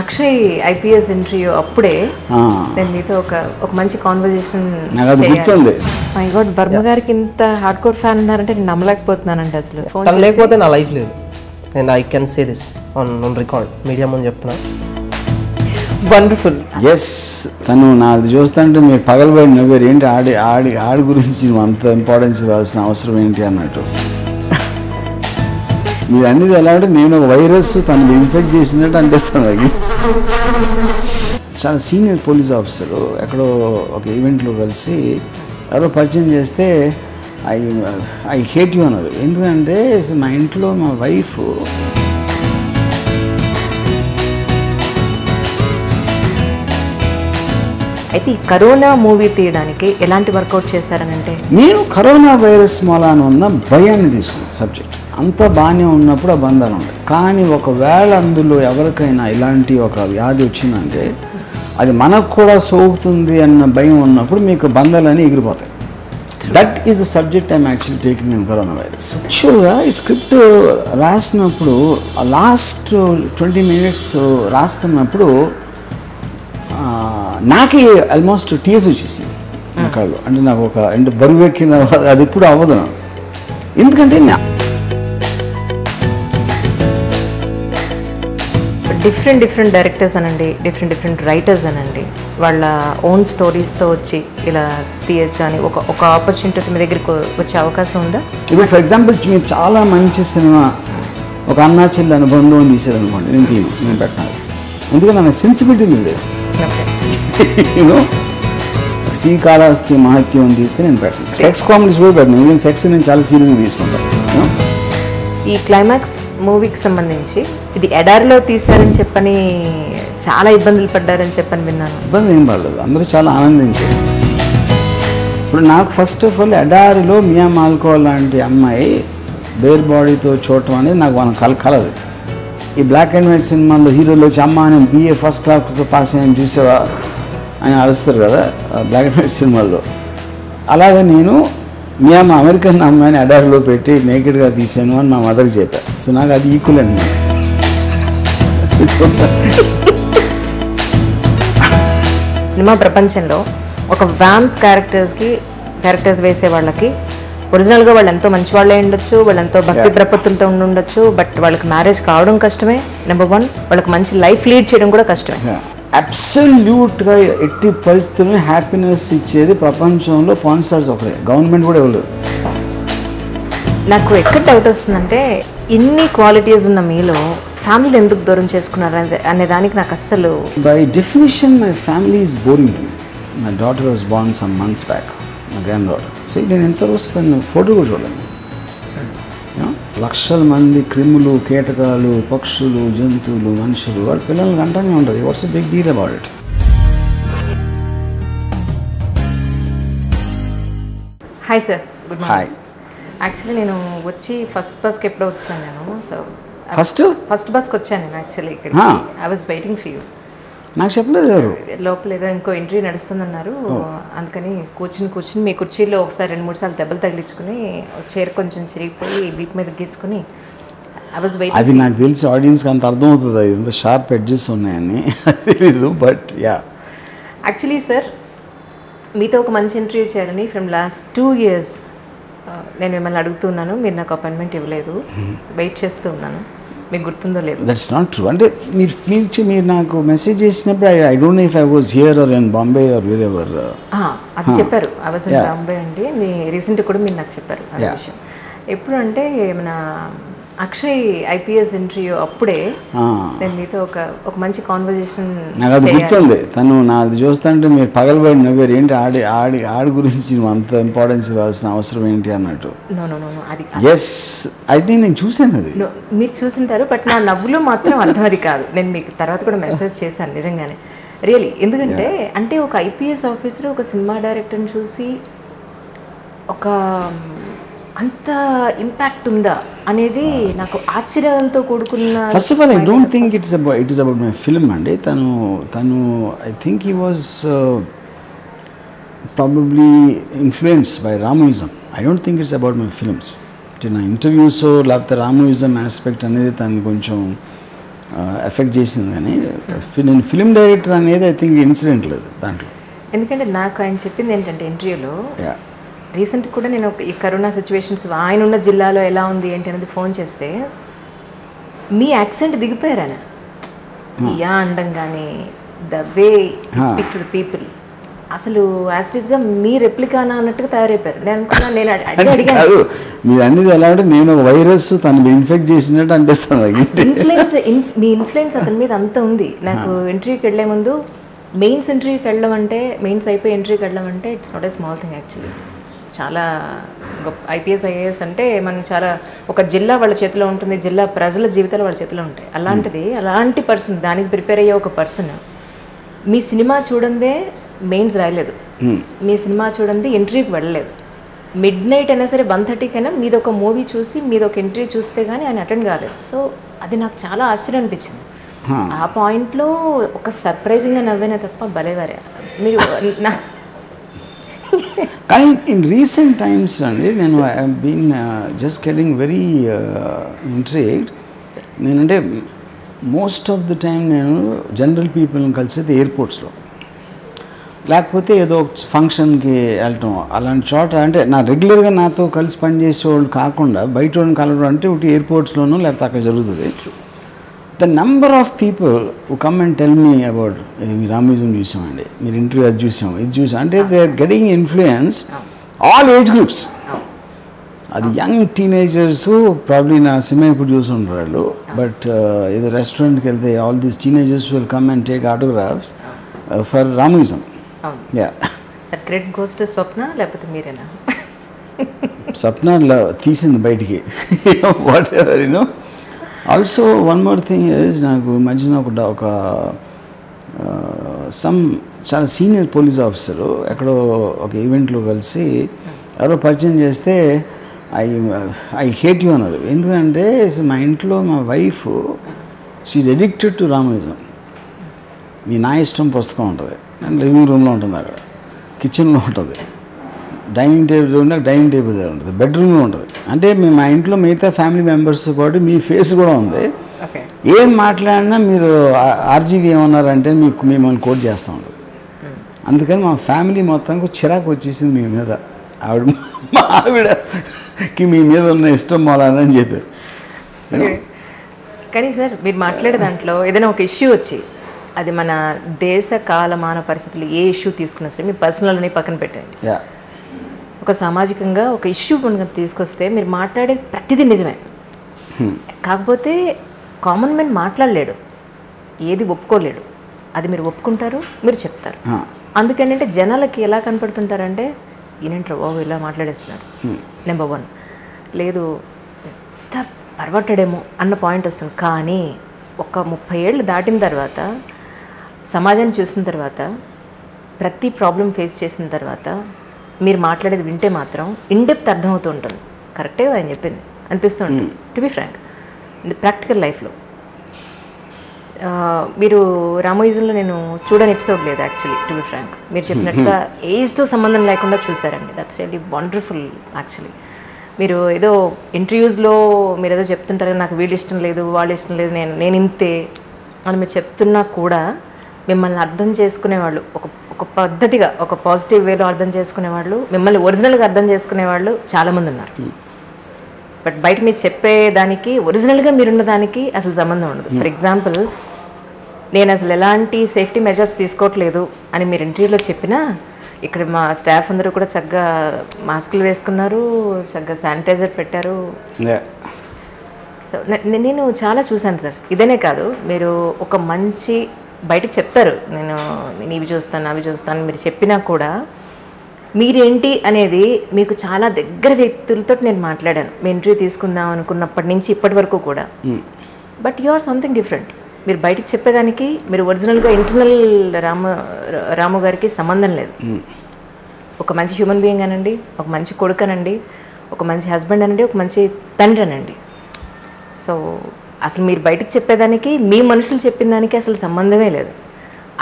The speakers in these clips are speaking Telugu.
అక్షయ్ ఐపీఎస్ ఇంటర్వ్యూ అప్పుడే నేను మీతో ఒక మంచి కాన్వర్జేషన్ గుర్తుంది. మై గాడ్, వర్మ గారికి ఇంత హార్డ్ కోర్ ఫ్యాన్ ఉన్నారంటే నేను నమ్మలేకపోతున్నానండి అసలు. తను లేకపోతే నా లైఫ్ లేదు. And I can say this on record, media ముందు చెప్తున్నా. వండర్ఫుల్. ఎస్, తను నాది చూస్తుంటే మీరు పగలబడి నవ్వారు. ఏంటి ఆడి గురించి అంత ఇంపార్టెన్స్ ఇవ్వాల్సిన అవసరం ఏంటి అన్నట్టు. మీరు అన్నిది ఎలా అంటే నేను ఒక వైరస్ తను ఇన్ఫెక్ట్ చేసినట్టు అనిపిస్తుంది. అది చాలా సీనియర్ పోలీస్ ఆఫీసరు ఎక్కడో ఒక ఈవెంట్లో కలిసి ఎవరో పరిచయం చేస్తే ఐ హేట్ యూ అన్నారు. ఎందుకంటే మా ఇంట్లో మా వైఫ్ అయితే ఈ కరోనా మూవీ తీయడానికి ఎలాంటి వర్కౌట్ చేశారనంటే, నేను కరోనా వైరస్ మూలాన ఉన్న భయాన్ని తీసుకున్నాను సబ్జెక్ట్. అంత బాగానే ఉన్నప్పుడు ఆ బంధాలు ఉంటాయి. కానీ ఒకవేళ అందులో ఎవరికైనా ఇలాంటి ఒక వ్యాధి వచ్చిందంటే అది మనకు కూడా సోకుతుంది అన్న భయం ఉన్నప్పుడు మీకు బంధాలన్నీ ఎగిరిపోతాయి. That is the subject I'm actually taking in corona virus. యాక్చువల్గా ఈ స్క్రిప్ట్ రాసినప్పుడు లాస్ట్ 20 minutes రాస్తున్నప్పుడు నాకే ఆల్మోస్ట్ టీఎస్ వచ్చేసింది కళ్ళు. అంటే నాకు అంటే బరువు ఎక్కిన అది ఎప్పుడు అవ్వదు నాకు. ఎందుకంటే డిఫరెంట్ డైరెక్టర్స్ అనండి, డిఫరెంట్ రైటర్స్ అనండి, వాళ్ళ ఓన్ స్టోరీస్తో వచ్చి ఇలా తీయచ్చు అని ఒక ఆపర్చునిటీ మీ దగ్గరికి వచ్చే అవకాశం ఉందా? ఇప్పుడు ఫర్ ఎగ్జాంపుల్ మీరు చాలా మంచి సినిమా ఒక అన్నా చెల్లి అనుబంధం తీసేదనుకోండి, నేను పెట్టాను. ఎందుకంటే నాకు సెన్సిబిలిటీ లేదు. యూనో శ్రీకాళహస్తి మహత్యం తీస్తే నేను పెట్టాను. సెక్స్ కామెడీస్ కూడా పెట్టాను. ఎందుకంటే సెక్స్ నేను చాలా సీరియస్గా తీసుకుంటాను. ఈ క్లైమాక్స్ మూవీకి సంబంధించి ఇది ఎడారిలో తీశారని చెప్పని చాలా ఇబ్బందులు పడ్డారని చెప్పని విన్నాను. ఇబ్బంది ఏం పడలేదు, అందరూ చాలా ఆనందించారు. ఇప్పుడు నాకు ఫస్ట్ ఆఫ్ ఆల్ ఎడారిలో మియా మాల్కో లాంటి అమ్మాయి బేర్ బాడీతో చూడటం అనేది నాకు మన కలదు. ఈ బ్లాక్ అండ్ వైట్ సినిమాల్లో హీరోలు వచ్చి అమ్మ నేను BA ఫస్ట్ క్లాస్తో పాస్ అయ్యాను చూసావా అని అరుస్తారు కదా బ్లాక్ అండ్ వైట్ సినిమాల్లో. అలాగే నేను మా అమెరికన్ అమ్మాయిని ఎడారిలో పెట్టి నేకెడ్గా తీసాను అని మా మదర్కి చెప్పాను. సో నాకు అది ఈక్వల్ అండి. సినిమా ప్రపంచంలో ఒక వ్యాంప్ క్యారెక్టర్స్ వేసే వాళ్ళకి ఒరిజినల్గా వాళ్ళు ఎంతో మంచి వాళ్ళే ఉండొచ్చు, వాళ్ళు ఎంతో భక్తి ప్రపత్తులతో ఉండొచ్చు, బట్ వాళ్ళకి మ్యారేజ్ కావడం కష్టమే. నెంబర్ 1, వాళ్ళకి మంచి లైఫ్ లీడ్ చేయడం కూడా కష్టమే. అబ్సల్యూట్గా ఎట్టి పరిస్థితుల్లో హ్యాపీనెస్ ఇచ్చేది ప్రపంచంలో పాన్ స్టార్స్ ఒకరే, గవర్నమెంట్ కూడా ఇవ్వలేదు. నాకు ఎక్కడ డౌట్ వస్తుందంటే ఇన్ని క్వాలిటీస్ ఉన్న మీలో ఫ్యామిలీని ఎందుకు దూరం చేసుకున్నారు అనే దానికి నాకు అస్సలు. By definition my family is boring to me. My daughter was born some months back, my grand daughter. So నేను ఎంత వస్తాను ఫోటో కూడా చూడలేదు. లక్షల మంది క్రిములు, కీటకాలు, పక్షులు, జంతువులు, మనుషులు వాళ్ళ పిల్లలకి అంటానే ఉంటుంది. What's big deal about it? Hi sir, good morning. Hi. Actually నేను వచ్చి ఫస్ట్ బస్కి ఎప్పుడో వచ్చాను నేను. సో ఫస్ట్ బస్కి వచ్చాను నేను యాక్చువల్లీ ఇక్కడ. I was waiting for you. నాకు చెప్పలేదు ఎవరు. లోపల ఏదో ఇంకో ఇంటర్వ్యూ నడుస్తుందన్నారు. అందుకని కూర్చుని మీ కుర్చీలో ఒకసారి 2-3 సార్లు దెబ్బలు తగిలించుకుని చైర్ కొంచెం చిరిగిపోయి వీపు మీద గీసుకుని ఐ వాజ్ వెయిటింగ్. అది నాకు తెలిసి ఆడియన్స్కి అంత అర్థమవుతుంది అది ఎంత షార్ప్ ఎడ్జెస్ ఉన్నాయని తెలీదు. బట్ యా, యాక్చువల్లీ సార్ మీతో ఒక మంచి ఇంటర్వ్యూ చేయాలని ఫ్రమ్ లాస్ట్ 2 years నేను మిమ్మల్ని అడుగుతున్నాను. మీరు నాకు అపాయింట్మెంట్ ఇవ్వలేదు, వెయిట్ చేస్తూ ఉన్నాను. మీకు గుర్తుందో లేదు? That's not true. అంటే మీరు నాకు మెసేజ్ చేసినప్పుడు I don't know if I was here or in Bombay or wherever. అది చెప్పారు, ఐ వాజ్ ఇన్ బాంబే అండి. మీ రీసెంట్ కూడా మీరు నాకు చెప్పారు అదే విషయం. ఎప్పుడు అంటే మన అక్షయ్ ఐపీఎస్ ఇంటర్వ్యూ అప్పుడే నేను మీతో ఒక మంచి కాన్వర్జేషన్. నాకు అది గుర్తుంది. తను నాది చూస్తుంటే మీరు పగలబడి నవ్వారు. ఏంటి ఆడి గురించి అంత ఇంపార్టెన్స్ ఇవ్వాల్సిన అవసరం ఏంటి అన్నట్టు. అది ఎస్, అయితే నేను చూశాను. అది మీరు చూసింటారు, బట్ నా నవ్వులో మాత్రం అర్థం అది కాదు. నేను మీకు తర్వాత కూడా మెసేజ్ చేశాను నిజంగానే, రియలీ. ఎందుకంటే అంటే ఒక ఐపీఎస్ ఆఫీసర్ ఒక సినిమా డైరెక్టర్ని చూసి ఒక అంత ఇంపాక్ట్ ఉందా అనేది నాకు ఆశ్చర్యంతో కూడుకున్న. First of all I don't think it is about my film అండి. తను I think he was probably influenced by రామోయిజం. I don't think it's about my films. నా ఇంటర్వ్యూస్ లేకపోతే రామోయిజం ఆస్పెక్ట్ అనేది తను కొంచెం ఎఫెక్ట్ చేసింది. కానీ నేను ఫిలిం డైరెక్టర్ అనేది ఐ థింక్ ఇన్సిడెంట్ లేదు దాంట్లో. ఎందుకంటే నాకు ఆయన చెప్పింది ఏంటంటే ఇంటర్వ్యూలో, రీసెంట్ కూడా నేను ఈ కరోనా సిచ్యువేషన్స్ ఆయన ఉన్న జిల్లాలో ఎలా ఉంది ఏంటి అనేది ఫోన్ చేస్తే మీ యాక్సెంట్ దిగిపోయారు ఆయన. యా అండం కానీ the way speak to the people అసలు యాస్టీస్గా మీ రెప్లికానా అన్నట్టుగా తయారైపోయారు. నేను అనుకున్నా, నేను అడిగాను మీరు అన్ని ఎలా అంటే నేను వైరస్ తను ఇన్ఫెక్ట్ చేసినట్టు అనిపిస్తుంది. మీ ఇన్ఫ్లుయెన్స్ అతని మీద అంత ఉంది. నాకు ఇంటర్వ్యూకి వెళ్ళే ముందు మెయిన్స్ ఇంటర్వ్యూకి వెళ్ళడం అంటే, మెయిన్స్ అయిపోయి ఇంటర్వ్యూకి వెళ్ళడం అంటే it's not a small thing actually. చాలా గొప్ప ఐపీఎస్ ఐఏఎస్ అంటే మనం చాలా ఒక జిల్లా వాళ్ళ చేతిలో ఉంటుంది, జిల్లా ప్రజల జీవితాలు వాళ్ళ చేతిలో ఉంటాయి. అలాంటిది అలాంటి పర్సన్ దానికి ప్రిపేర్ అయ్యే ఒక పర్సన్ మీ సినిమా చూడందే మెయిన్స్ రాయలేదు, మీ సినిమా చూడండి ఇంటర్వ్యూకి వెళ్ళలేదు, మిడ్ నైట్ అయినా సరే 1:30 కైనా మీది ఒక మూవీ చూసి మీది ఒక ఇంటర్వ్యూ చూస్తే కానీ ఆయన అటెండ్ కాలేదు. సో అది నాకు చాలా ఆశ్చర్యం అనిపించింది. ఆ పాయింట్లో ఒక సర్ప్రైజింగ్గా నవ్వేనే తప్ప భలేవారే మీరు. కానీ ఇన్ రీసెంట్ టైమ్స్ అండి నేను I been just getting very intrigued. నేనంటే మోస్ట్ ఆఫ్ ది టైం నేను జనరల్ పీపుల్ని కలిసేది ఎయిర్పోర్ట్స్లో, లేకపోతే ఏదో ఫంక్షన్కి వెళ్ళటం అలాంటి చోట. అంటే నా రెగ్యులర్గా నాతో కలిసి పనిచేసే వాళ్ళు కాకుండా బయట వాళ్ళని కలవడం అంటే ఒకటి ఎయిర్పోర్ట్స్లోనూ లేకపోతే అక్కడ జరుగుతుంది. The number of people who come and tell me about మీ రామిజం చూసామండి, మీరు ఇంటర్వ్యూ అది చూసాం ఇది చూసాం అంటే they are getting influence all age groups. అది యంగ్ టీనేజర్స్ ప్రాబ్లీ నా సినిమా ఇప్పుడు చూసుంటారు వాళ్ళు, బట్ ఏదో రెస్టారెంట్కి వెళ్తే all these teenagers will come and take autographs for రామిజం. క్రెడిట్ గోస్ టు స్వప్న లేకపోతే మీరేనా? స్వప్న తీసింది బయటికి whatever you know. Also one more thing is నాకు మధ్యన ఒక సమ్ చాలా సీనియర్ పోలీస్ ఆఫీసరు ఎక్కడో ఒక ఈవెంట్లో కలిసి ఎవరో పరిచయం చేస్తే ఐ హేట్ యూ అన్నారు. ఎందుకంటే మా ఇంట్లో మా వైఫ్ షీఈ్ అడిక్టెడ్ టు రామిజం. మీ నా ఇష్టం పుస్తకం ఉంటుంది, లివింగ్ రూమ్లో ఉంటుంది, అక్కడ కిచెన్లో ఉంటుంది, డైనింగ్ టేబుల్ ఉంటే డైనింగ్ టేబుల్ దగ్గర ఉంటుంది, బెడ్రూమ్లో ఉంటుంది. అంటే మేము మా ఇంట్లో మిగతా ఫ్యామిలీ మెంబర్స్తో పాటు మీ ఫేస్ కూడా ఉంది. ఏం మాట్లాడినా మీరు ఆర్జీవి ఏమన్నారంటే మీకు మిమ్మల్ని కోట్ చేస్తూ ఉంటుంది. అందుకని మా ఫ్యామిలీ మొత్తానికి చిరాకు వచ్చేసింది మీ మీద. మా ఆవిడకి మీ మీద ఉన్న ఇష్టం మొదలని చెప్పారు. కానీ సార్ మీరు మాట్లాడే దాంట్లో ఏదైనా ఒక ఇష్యూ వచ్చి అది మన దేశ కాలమాన పరిస్థితులు ఏ ఇష్యూ తీసుకున్నా సరే మీ పర్సనల్ని పక్కన పెట్టండి, ఒక సామాజికంగా ఒక ఇష్యూ కనుక తీసుకొస్తే మీరు మాట్లాడే ప్రతిదీ నిజమే. కాకపోతే కామన్ మ్యాన్ మాట్లాడలేడు, ఏది ఒప్పుకోలేడు. అది మీరు ఒప్పుకుంటారు, మీరు చెప్తారు. అందుకేంటంటే జనాలకి ఎలా కనపడుతుంటారంటే ఈయనంటారు బాబు ఇలా మాట్లాడేస్తున్నాడు, నెంబర్ 1. లేదు ఎంత పర్వట్టడేమో అన్న పాయింట్ వస్తుంది. కానీ ఒక 30 ఏళ్ళు దాటిన తర్వాత సమాజాన్ని చూసిన తర్వాత ప్రతి ప్రాబ్లం ఫేస్ చేసిన తర్వాత మీరు మాట్లాడేది వింటే మాత్రం ఇన్డెప్త్ అర్థమవుతూ ఉంటుంది. కరెక్టే ఆయన చెప్పింది అనిపిస్తూ ఉంటుంది. టు బి ఫ్రాంక్ ప్రాక్టికల్ లైఫ్లో మీరు రామోయిజంలో నేను చూడని ఎపిసోడ్ లేదు యాక్చువల్లీ. టు బి ఫ్రాంక్ మీరు చెప్పినట్టుగా ఏజ్తో సంబంధం లేకుండా చూసారండి. That's really wonderful actually. మీరు ఏదో ఇంటర్వ్యూస్లో మీరు ఏదో చెప్తుంటారు, నాకు వీళ్ళు ఇష్టం లేదు వాళ్ళు ఇష్టం లేదు నేను ఇంతే అని మీరు చెప్తున్నా కూడా మిమ్మల్ని అర్థం చేసుకునేవాళ్ళు ఒక పద్ధతిగా ఒక పాజిటివ్ వేలో అర్థం చేసుకునేవాళ్ళు, మిమ్మల్ని ఒరిజినల్గా అర్థం చేసుకునేవాళ్ళు చాలామంది ఉన్నారు. బట్ బయట మీరు చెప్పేదానికి ఒరిజినల్గా మీరున్న దానికి అసలు సంబంధం ఉండదు. ఫర్ ఎగ్జాంపుల్ నేను అసలు ఎలాంటి సేఫ్టీ మెజర్స్ తీసుకోవట్లేదు అని మీరు ఇంటర్వ్యూలో చెప్పినా ఇక్కడ మా స్టాఫ్ అందరూ కూడా చక్కగా మాస్కులు వేసుకున్నారు, చక్కగా శానిటైజర్ పెట్టారు. సో నేను చాలా చూశాను సార్. ఇదనే కాదు, మీరు ఒక మంచి బయటకు చెప్తారు, నేను ఇవి చూస్తాను అవి చూస్తాను మీరు చెప్పినా కూడా మీరేంటి అనేది మీకు చాలా దగ్గర వ్యక్తులతో నేను మాట్లాడాను. మీ ఇంటర్వ్యూ తీసుకుందాం అనుకున్నప్పటి నుంచి ఇప్పటి వరకు కూడా. But you or something different. మీరు బయటకు చెప్పేదానికి మీరు ఒరిజినల్గా ఇంటర్నల్ రాము గారికి సంబంధం లేదు. ఒక మంచి హ్యూమన్ బీయింగ్ అనండి, ఒక మంచి కొడుకు అనండి, ఒక మంచి హస్బెండ్ అనండి, ఒక మంచి తండ్రి అనండి. సో అసలు మీరు బయటకు చెప్పేదానికి మీ మనుషులు చెప్పిన దానికి అసలు సంబంధమే లేదు.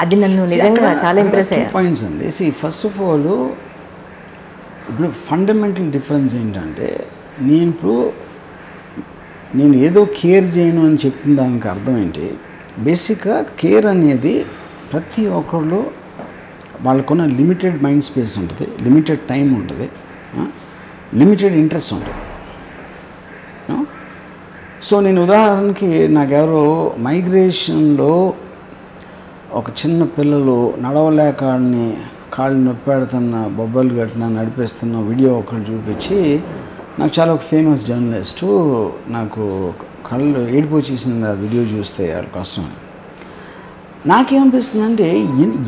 అది నన్ను నిజంగా చాలా ఇంప్రెస్ అయ్యారు. పాయింట్స్ అండి. ఫస్ట్ ఆఫ్ ఆల్ ఇప్పుడు ఫండమెంటల్ డిఫరెన్స్ ఏంటంటే నేను ఇప్పుడు నేను ఏదో కేర్ చేయను అని చెప్పిన దానికి అర్థం ఏంటి, బేసిక్గా కేర్ అనేది ప్రతి ఒక్కళ్ళు వాళ్ళకున్న లిమిటెడ్ మైండ్ స్పేస్ ఉంటుంది, లిమిటెడ్ టైం ఉంటుంది, లిమిటెడ్ ఇంట్రెస్ట్ ఉంటుంది. సో నేను ఉదాహరణకి నాకెవరో మైగ్రేషన్లో ఒక చిన్న పిల్లలు నడవలేక కాళ్ళు నొప్పి పెడుతున్న బొబ్బలు కట్టిన నడిపిస్తున్న వీడియో ఒకళ్ళు చూపించి నాకు చాలా ఒక ఫేమస్ జర్నలిస్టు నాకు కళ్ళు ఏడిపో చేసింది ఆ వీడియో చూస్తే వాళ్ళ కష్టం. నాకేమనిపిస్తుందంటే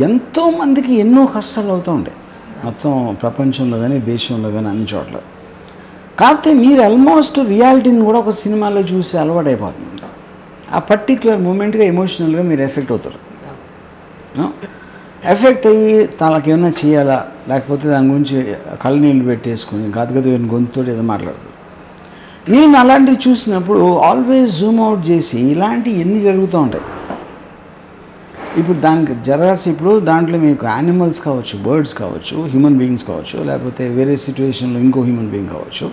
ఎంతోమందికి ఎన్నో కష్టాలు అవుతూ ఉంటాయి మొత్తం ప్రపంచంలో కానీ దేశంలో కానీ అన్ని చోట్ల. కాకపోతే మీరు ఆల్మోస్ట్ రియాలిటీని కూడా ఒక సినిమాలో చూసి అలవాటు అయిపోతుంది. ఆ పర్టిక్యులర్ మూమెంట్గా ఎమోషనల్గా మీరు ఎఫెక్ట్ అవుతారు. ఎఫెక్ట్ అయ్యి తనకి ఏమైనా చేయాలా, లేకపోతే దాని గురించి కళ్ళు నీళ్ళు పెట్టేసుకుని గదగద గొంతుతో ఏదో మాట్లాడదు. నేను అలాంటివి చూసినప్పుడు ఆల్వేస్ జూమ్ అవుట్ చేసి ఇలాంటివి ఎన్ని జరుగుతూ ఉంటాయి. ఇప్పుడు దానికి జరగాల్సి ఇప్పుడు దాంట్లో మీకు యానిమల్స్ కావచ్చు, బర్డ్స్ కావచ్చు, హ్యూమన్ బీయింగ్స్ కావచ్చు, లేకపోతే వేరే సిచ్యువేషన్లో ఇంకో హ్యూమన్ బీయింగ్ కావచ్చు.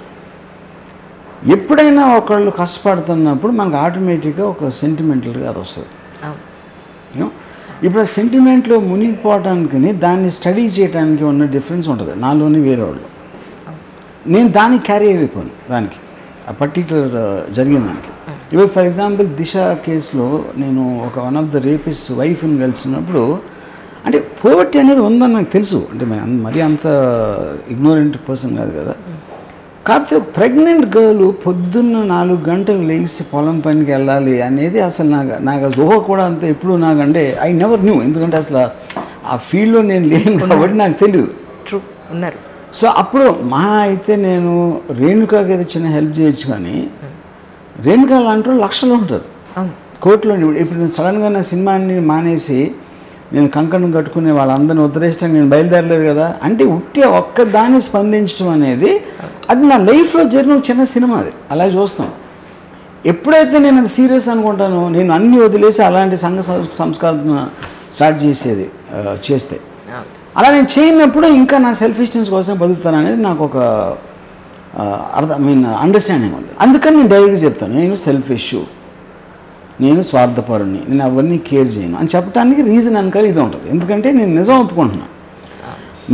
ఎప్పుడైనా ఒకళ్ళు కష్టపడుతున్నప్పుడు మనకు ఆటోమేటిక్గా ఒక సెంటిమెంటల్గా అది వస్తుంది. ఇప్పుడు ఆ సెంటిమెంట్లో మునిగిపోవటానికి దాన్ని స్టడీ చేయడానికి ఉన్న డిఫరెన్స్ ఉంటుంది నాలోని వేరే వాళ్ళు. నేను దాన్ని క్యారీ అయిపోయాను దానికి, ఆ పర్టిక్యులర్ జరిగిన దానికి. ఇప్పుడు ఫర్ ఎగ్జాంపుల్ దిశ కేసులో నేను ఒక వన్ ఆఫ్ ద రేపిస్ట్ వైఫ్ని కలిసినప్పుడు అంటే పోవర్టీ అనేది ఉందని నాకు తెలుసు, అంటే మరీ అంత ఇగ్నోరెంట్ పర్సన్ కాదు కదా. కాకపోతే ప్రెగ్నెంట్ గర్ల్ పొద్దున్న 4 గంటలు లేచి పొలం పనికి వెళ్ళాలి అనేది అసలు నాకు ఊహ కూడా అంత ఎప్పుడు నాకంటే ఐ నెవర్ న్యూ, ఎందుకంటే అసలు ఆ ఫీల్డ్లో నేను లేను కాబట్టి నాకు తెలియదు. ఉన్నారు. సో అప్పుడు మహా అయితే నేను రేణుకాకి ఏదో చిన్న హెల్ప్ చేయొచ్చు, కానీ రేణుకా లాంటి లక్షలు ఉంటారు కోర్టులో. ఇప్పుడు నేను సడన్గా నా సినిమాని మానేసి నేను కంకణం కట్టుకునే వాళ్ళందరినీ ఉద్ధరించడానికి నేను బయలుదేరలేదు కదా. అంటే ఉట్టి ఒక్కదాన్ని స్పందించడం అనేది అది నా లైఫ్లో జరిగిన చిన్న సినిమా, అది అలా చూస్తాం. ఎప్పుడైతే నేను అది సీరియస్ అనుకుంటానో నేను అన్నీ వదిలేసి అలాంటి సంఘ సంస్కారం స్టార్ట్ చేస్తే అలా నేను చేయనప్పుడు ఇంకా నా సెల్ఫిష్నెస్ కోసం బతుకుతాను అనేది నాకు ఒక అండర్స్టాండింగ్ ఉంది. అందుకని నేను డైరెక్ట్గా చెప్తాను, నేను సెల్ఫిష్, నేను స్వార్థపరుని, నేను అవన్నీ కేర్ చేయను అని చెప్పడానికి రీజన్ అనుకో ఇది ఉంటుంది. ఎందుకంటే నేను నిజం ఒప్పుకుంటున్నాను.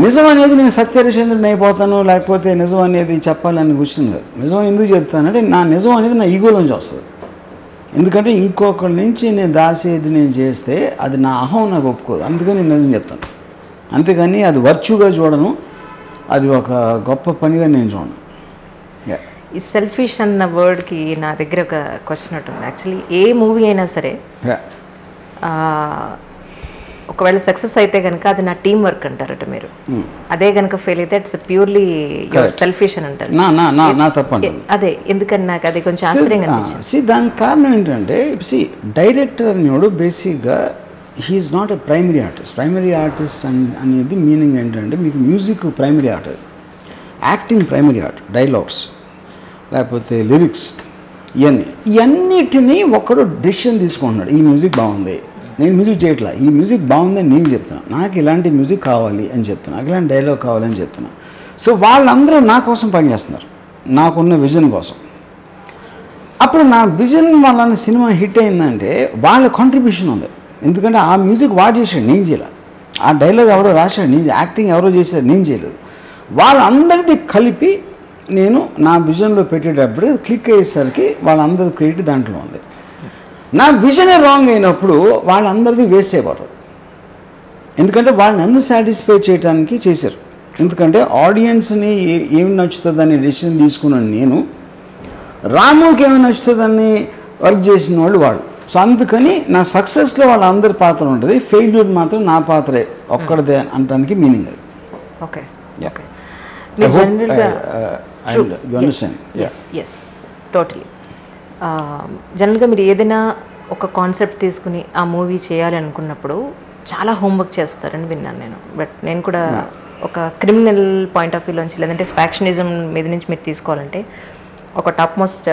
నిజం అనేది నేను సత్యహరిశ్చంద్రుడిని అయిపోతాను, లేకపోతే నిజం అనేది చెప్పాలని కూర్చుంది కాదు. నిజం ఎందుకు చెప్తానంటే నా నిజం అనేది నా ఈగోలోంచి వస్తుంది. ఎందుకంటే ఇంకొకరి నుంచి నేను దాసేది నేను చేస్తే అది నా అహం నాకు ఒప్పుకోదు. అందుకని నేను నిజం చెప్తాను. అంతేగాని అది వర్చ్యూగా చూడను, అది ఒక గొప్ప పనిగా నేను చూడను. ఈ సెల్ఫిష్ అన్న వర్డ్కి నా దగ్గర ఒక క్వశ్చన్ ఉంటుంది. యాక్చువల్లీ ఏ మూవీ అయినా సరే ఒకవేళ సక్సెస్ అయితే కనుక అది నా టీం వర్క్ అంటారట మీరు. అదే కనుక ఫెయిల్ అయితే ఇట్స్ ప్యూర్లీ సెల్ఫిష్ అని అంటారు. అదే ఎందుకని నాకు అది కొంచెం ఆశ్చర్యంగా అనిపించింది. దానికి కారణం ఏంటంటే డైరెక్టర్ అనేవాడు బేసిక్గా he's not a primary artist. Primary artist అనేది మీనింగ్ ఏంటంటే మీకు music primary art, acting primary art, dialogues లేకపోతే లిరిక్స్, ఇవన్నిటినీ ఒకడు డెసిషన్ తీసుకుంటున్నాడు. ఈ మ్యూజిక్ బాగుంది, నేను మ్యూజిక్ చేయట్లా, ఈ మ్యూజిక్ బాగుందని నేను చెప్తున్నాను, నాకు ఇలాంటి మ్యూజిక్ కావాలి అని చెప్తున్నాను, నాకు ఇలాంటి డైలాగ్ కావాలని చెప్తున్నాను. సో వాళ్ళందరూ నా కోసం పనిచేస్తున్నారు, నాకున్న విజన్ కోసం. అప్పుడు నా విజన్ వల్ల సినిమా హిట్ అయిందంటే వాళ్ళ కాంట్రిబ్యూషన్ ఉంది. ఎందుకంటే ఆ మ్యూజిక్ వాడు చేశాడు, నేను చేయలేదు. ఆ డైలాగ్ ఎవరో రాశాడు, నేను యాక్టింగ్ ఎవరో చేశాడు, నేను చేయలేదు. వాళ్ళందరిది కలిపి నేను నా విజన్లో పెట్టేటప్పుడు క్లిక్ అయ్యేసరికి వాళ్ళందరి క్రెడిట్ దాంట్లో ఉంది. నా విజనే రాంగ్ అయినప్పుడు వాళ్ళందరిది వేస్ట్ అయిపోతుంది. ఎందుకంటే వాళ్ళు నన్ను సాటిస్ఫై చేయడానికి చేశారు. ఎందుకంటే ఆడియన్స్ని ఏమి నచ్చుతుందని డెసిషన్ తీసుకున్నాను నేను, రాముకి ఏమి నచ్చుతుందని వర్క్ చేసిన వాళ్ళు. సో అందుకని నా సక్సెస్లో వాళ్ళందరి పాత్ర ఉంటుంది, ఫెయిల్యూర్ మాత్రం నా పాత్రే ఒక్కడిదే అనడానికి మీనింగ్ అది. Okay okay totally. జనరల్గా మీరు ఏదైనా ఒక కాన్సెప్ట్ తీసుకుని ఆ మూవీ చేయాలి అనుకున్నప్పుడు చాలా హోంవర్క్ చేస్తారని విన్నాను నేను. బట్ నేను కూడా ఒక క్రిమినల్ పాయింట్ ఆఫ్ వ్యూలోంచి లేదంటే ఫ్యాక్షనిజం మీద నుంచి మీరు తీసుకోవాలంటే ఒక top most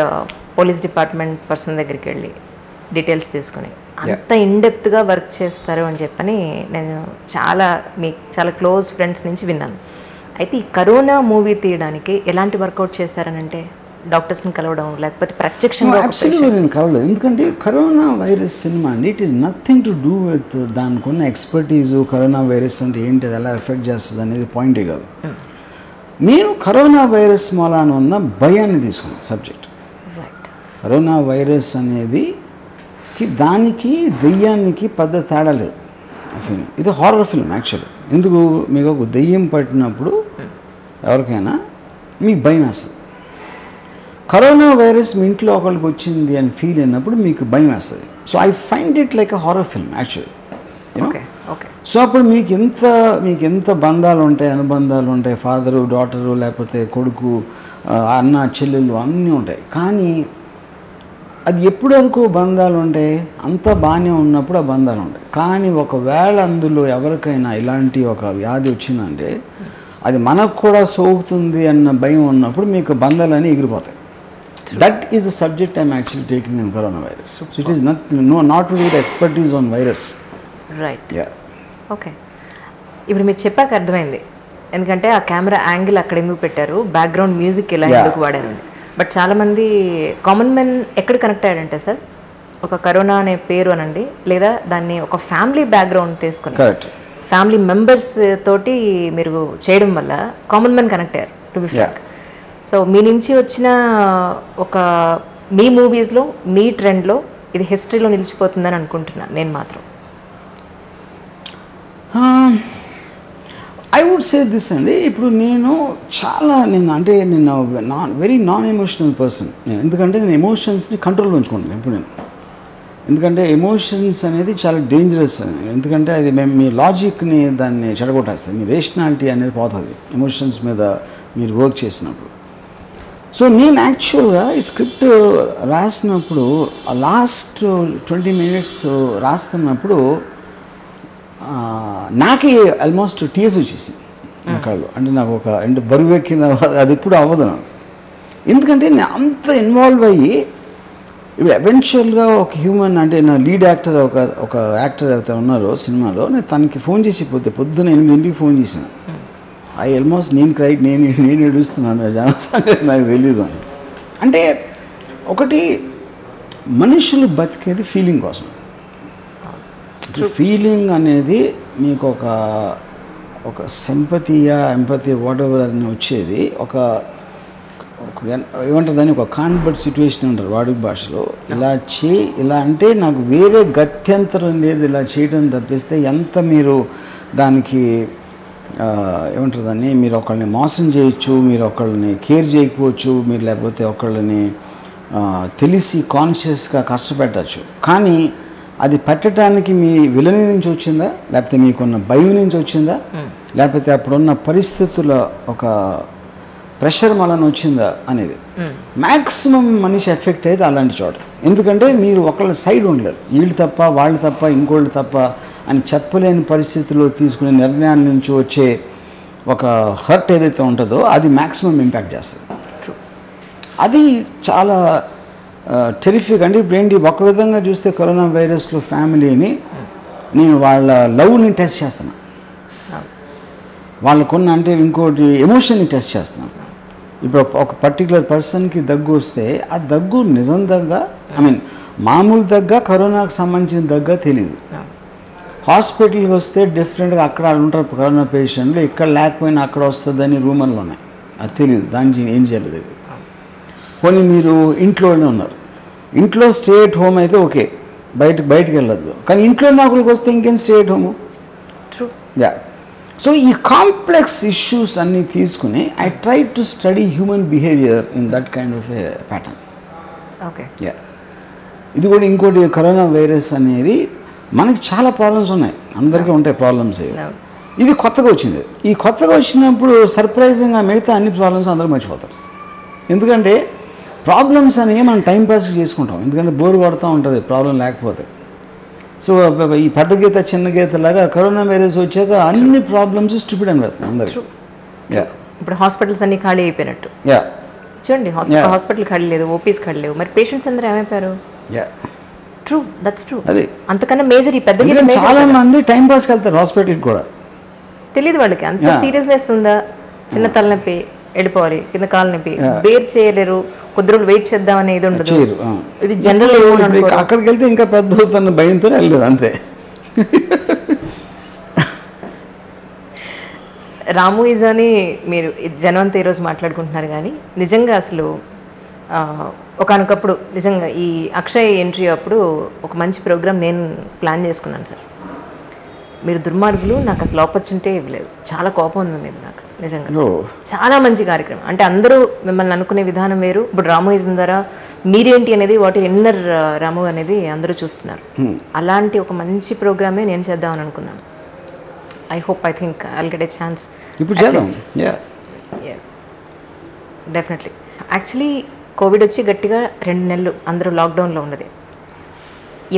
police department person దగ్గరికి వెళ్ళి డీటెయిల్స్ తీసుకుని అంత ఇన్డెప్త్గా వర్క్ చేస్తారు అని చెప్పని నేను చాలా క్లోజ్ ఫ్రెండ్స్ నుంచి విన్నాను. అయితే ఈ కరోనా మూవీ తీయడానికి ఎలాంటి వర్కౌట్ చేశారనంటే డాక్టర్స్ని కలవడం లేకపోతే ప్రత్యక్షంగా అబ్సల్యూట్లీ నేను కలవలేదు. ఎందుకంటే కరోనా వైరస్ సినిమా అండి, it is nothing to do with దానికి ఉన్న ఎక్స్పర్టీజు. కరోనా వైరస్ అంటే ఏంటి, అది ఎలా ఎఫెక్ట్ చేస్తుంది అనేది పాయింటే కాదు. నేను కరోనా వైరస్ మూలాన ఉన్న భయాన్ని తీసుకున్నాను సబ్జెక్ట్. కరోనా వైరస్ అనేది దానికి దెయ్యానికి పెద్ద తేడా లేదు. ఫిల్మ్ ఇది హారర్ ఫిల్మ్ యాక్చువల్లీ. ఎందుకు, మీకు ఒక దెయ్యం పట్టినప్పుడు ఎవరికైనా మీకు భయం వేస్తుంది. కరోనా వైరస్ మీ ఇంట్లో ఒకరికి వచ్చింది అని ఫీల్ అయినప్పుడు మీకు భయం వేస్తుంది. So I find it like a horror film actually. So అప్పుడు మీకు ఎంత బంధాలు ఉంటాయి, అనుబంధాలు ఉంటాయి, ఫాదరు డాటరు లేకపోతే కొడుకు అన్న చెల్లెళ్ళు అన్నీ ఉంటాయి. కానీ అది ఎప్పుడు వరకు బంధాలు ఉంటాయి, అంత బాగానే ఉన్నప్పుడు ఆ బంధాలు ఉంటాయి. కానీ ఒకవేళ అందులో ఎవరికైనా ఇలాంటి ఒక వ్యాధి వచ్చిందంటే అది మనకు కూడా సోకుతుంది అన్న భయం ఉన్నప్పుడు మీకు బంధాలన్నీ ఎగిరిపోతాయి. That is the subject I'm actually taking in corona virus. So it is not with expertise on virus. Right. Okay, ఇప్పుడు మీకు చెప్పాక అర్థమైంది ఎందుకంటే ఆ కెమెరా యాంగిల్ అక్కడ ఎందుకు పెట్టారు, బ్యాక్గ్రౌండ్ మ్యూజిక్ ఇలా ఎందుకు వాడారు. బట్ చాలామంది కామన్ మెన్ ఎక్కడ కనెక్ట్ అయ్యాడంటే సార్, ఒక కరోనా అనే పేరు అనండి, లేదా దాన్ని ఒక ఫ్యామిలీ బ్యాక్గ్రౌండ్ తీసుకుని ఫ్యామిలీ మెంబర్స్ తోటి మీరు చేయడం వల్ల కామన్ మెన్ కనెక్ట్ అయ్యారు టు బి ఫ్రాంక్. సో మీ నుంచి వచ్చిన ఒక మీ మూవీస్లో మీ ట్రెండ్లో ఇది హిస్టరీలో నిలిచిపోతుందని అనుకుంటున్నాను నేను మాత్రం. ఐ వుడ్ సే దిస్ అండి. ఇప్పుడు నేను వెరీ నాన్ ఎమోషనల్ పర్సన్. ఎందుకంటే నేను ఎమోషన్స్ని కంట్రోల్లో ఉంచుకుంటాను ఇప్పుడు నేను. ఎందుకంటే ఎమోషన్స్ అనేది చాలా డేంజరస్. ఎందుకంటే అది మీ లాజిక్ని దాన్ని చెడగొట్టేస్తుంది, మీ రేషనాలిటీ అనేది పోతుంది ఎమోషన్స్ మీద మీరు వర్క్ చేసినప్పుడు. సో నేను యాక్చువల్గా ఈ స్క్రిప్ట్ రాసినప్పుడు లాస్ట్ 20 minutes రాస్తున్నప్పుడు నాకే ఆల్మోస్ట్ టీయర్స్ వచ్చేసింది నా కళ్ళు. అంటే నాకు అంటే బరువు ఎక్కిన అది ఎప్పుడు అవ్వదు నాకు. ఎందుకంటే నేను అంత ఇన్వాల్వ్ అయ్యి ఇప్పుడు ఎవెన్చువల్గా ఒక హ్యూమన్ అంటే నా లీడ్ యాక్టర్ ఒక యాక్టర్ ఎవరైతే ఉన్నారో సినిమాలో, నేను తనకి ఫోన్ చేసి పొద్దున్న 8 ఫోన్ చేశాను. ఆల్మోస్ట్ నేను ఏడుస్తున్నాను, జనసంగతి నాకు తెలీదు అని. అంటే ఒకటి మనుషులు బతికేది ఫీలింగ్ కోసం. ఫీలింగ్ అనేది మీకు ఒక సింపతియా ఎంపతి వాట్ ఎవర్ అని వచ్చేది ఒక ఏమంటుందని ఒక కాన్వర్ట్ సిచ్యువేషన్ అంటారు వాడుక భాషలో. ఇలా అంటే నాకు వేరే గత్యంతరం లేదు ఇలా చేయడం తప్పిస్తే. ఎంత మీరు దానికి ఏమంటుందని మీరు ఒకళ్ళని మోసం చేయొచ్చు, మీరు ఒకళ్ళని కేర్ చేయకపోవచ్చు, మీరు లేకపోతే ఒకళ్ళని తెలిసి కాన్షియస్గా కష్టపెట్టచ్చు. కానీ అది పెట్టడానికి మీ విలని నుంచి వచ్చిందా, లేకపోతే మీకున్న భయం నుంచి వచ్చిందా, లేకపోతే అప్పుడున్న పరిస్థితుల ఒక ప్రెషర్ వలన వచ్చిందా అనేది మ్యాక్సిమం మనిషి ఎఫెక్ట్ అయితే అలాంటి చోట. ఎందుకంటే మీరు ఒకళ్ళ సైడ్ ఉండలేరు, వీళ్ళు తప్ప వాళ్ళు తప్ప ఇంకోళ్ళు తప్ప అని చెప్పలేని పరిస్థితుల్లో తీసుకునే నిర్ణయాల నుంచి వచ్చే ఒక హర్ట్ ఏదైతే ఉంటుందో అది మ్యాక్సిమం ఇంపాక్ట్ చేస్తుంది. అది చాలా టెరిఫిక్. అంటే ఇప్పుడు ఏంటి, ఒక విధంగా చూస్తే కరోనా వైరస్లో ఫ్యామిలీని నేను వాళ్ళ లవ్ని టెస్ట్ చేస్తున్నాను, వాళ్ళకున్న అంటే ఇంకోటి ఎమోషన్ని టెస్ట్ చేస్తున్నాను. ఇప్పుడు ఒక పర్టికులర్ పర్సన్కి దగ్గు వస్తే ఆ దగ్గు నిజం దగ్గ, మామూలు దగ్గ, కరోనాకు సంబంధించిన దగ్గ తెలియదు. హాస్పిటల్కి వస్తే డిఫరెంట్గా అక్కడ ఉంటారు కరోనా పేషెంట్లు, ఇక్కడ లేకపోయినా అక్కడ వస్తుందని రూమర్లు ఉన్నాయి, అది తెలియదు, దానికి ఏం చేయలేదు తెలియదు. పోనీ మీరు ఇంట్లోనే ఉన్నారు, ఇంట్లో స్టే ఎట్ హోమ్ అయితే ఓకే, బయటకు వెళ్ళొద్దు. కానీ ఇంట్లో నాకులకు వస్తే ఇంకేం stay at home. Yeah. So ఈ కాంప్లెక్స్ ఇష్యూస్ అన్నీ తీసుకుని I try to study human behaviour in that kind of A pattern. Okay. Yeah. ఇది కూడా ఇంకోటి, కరోనా వైరస్ అనేది మనకి చాలా ప్రాబ్లమ్స్ ఉన్నాయి, అందరికీ ఉంటాయి ప్రాబ్లమ్స్. ఇది కొత్తగా వచ్చింది. ఈ కొత్తగా వచ్చినప్పుడు సర్ప్రైజింగ్గా మిగతా అన్ని ప్రాబ్లమ్స్ అందరూ మర్చిపోతారు. ఎందుకంటే ప్రాబ్లమ్స్ అనేవి మనం టైంపాస్ చేసుకుంటాం, ఎందుకంటే బోర్ కొడుతూ ఉంటుంది ప్రాబ్లం లేకపోతే. సో ఈ పెద్ద గీత చిన్న గీత లాగా కరోనా వైరస్ వచ్చాక అన్ని ప్రాబ్లమ్స్ స్టూపిడ్ అనిపిస్తాయి అందరికి. ఇప్పుడు హాస్పిటల్స్ అన్ని ఖాళీ అయిపోయినట్టు. యా. చూడండి, హాస్పిటల్ ఖాళీ లేదు, ఓపీస్ ఖాళీ లేవు, మరి పేషెంట్స్ అందరూ ఏమైపోయారు. యా. True, that's true. అది అంతకన్నా మేజర్ ఈ పెద్ద గీత. చాలా మంది టైం పాస్కి వెళ్తారు హాస్పిటల్కి కూడా, తెలియదు వాళ్ళకి అంత సీరియస్నెస్ ఉందా, చిన్న తలనొప్పి వెళ్ళిపోవాలి, కింద కాలు నొప్పి, బేర్ చేయలేరు, కొద్ది రోజులు వెయిట్ చేద్దాం అనేది ఉండదు. చేయరు. ఇది జనరల్. అక్కడికి వెళ్తే ఇంకా పెద్ద అవుతున్న భయంతో వెళ్ళలేదు అంతే. రాము ఈజ్ అని మీరు జనవంత ఈరోజు మాట్లాడుకుంటున్నారు, కానీ నిజంగా అసలు ఒకనొకప్పుడు నిజంగా ఈ అక్షయ్ ఎంట్రీ అప్పుడు ఒక మంచి ప్రోగ్రామ్ నేను ప్లాన్ చేసుకున్నాను సార్. మీరు దుర్మార్గులు, నాకు అసలు ఆపర్చునిటీ ఇవ్వలేదు. చాలా కోపం ఉంది మీద నాకు నిజంగా. చాలా మంచి కార్యక్రమం. అంటే అందరూ మిమ్మల్ని అనుకునే విధానం వేరు. ఇప్పుడు రాము ఈజ్ ద్వారా మీరేంటి అనేది, వాటి ఇన్నర్ రాము అనేది అందరూ చూస్తున్నారు. అలాంటి ఒక మంచి ప్రోగ్రామే నేను చేద్దామని అనుకున్నాను. I hope, I think I will get a chance. ఇప్పుడు చేద్దాం. డెఫినెట్లీ. యాక్చువల్లీ కోవిడ్ వచ్చి గట్టిగా 2 నెలలు అందరూ లాక్డౌన్లో ఉన్నది.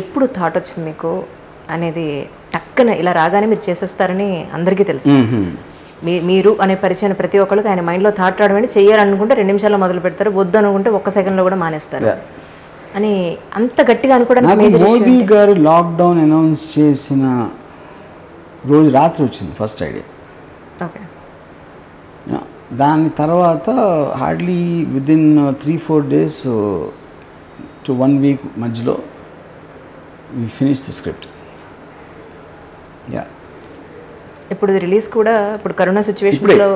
ఎప్పుడు థాట్ వచ్చింది మీకు అనేది? టక్కన ఇలా రాగానే మీరు చేసేస్తారని అందరికీ తెలుసు. మీరు అనే పరిచయం ప్రతి ఒక్కరికి ఆయన మైండ్లో థాట్ రావడం ఏంటి, చేయాలనుకుంటే 2 నిమిషాల్లో మొదలు పెడతారు, వద్దు అనుకుంటే 1 సెకండ్లో కూడా మానేస్తారు అని అంత గట్టిగా అనుకోవడానికి మోదీ గారు లాక్డౌన్ అనౌన్స్ చేసిన రోజు రాత్రి వచ్చింది ఫస్ట్ ఐడియా. ఓకే. దాని తర్వాత hardly within 3-4 days to 1 week మధ్యలో వి ఫినిష్ ద స్క్రిప్ట్. ఇప్పుడు రిలీజ్ కూడా ఇప్పుడు కరోనా సిచ్యువేషన్లో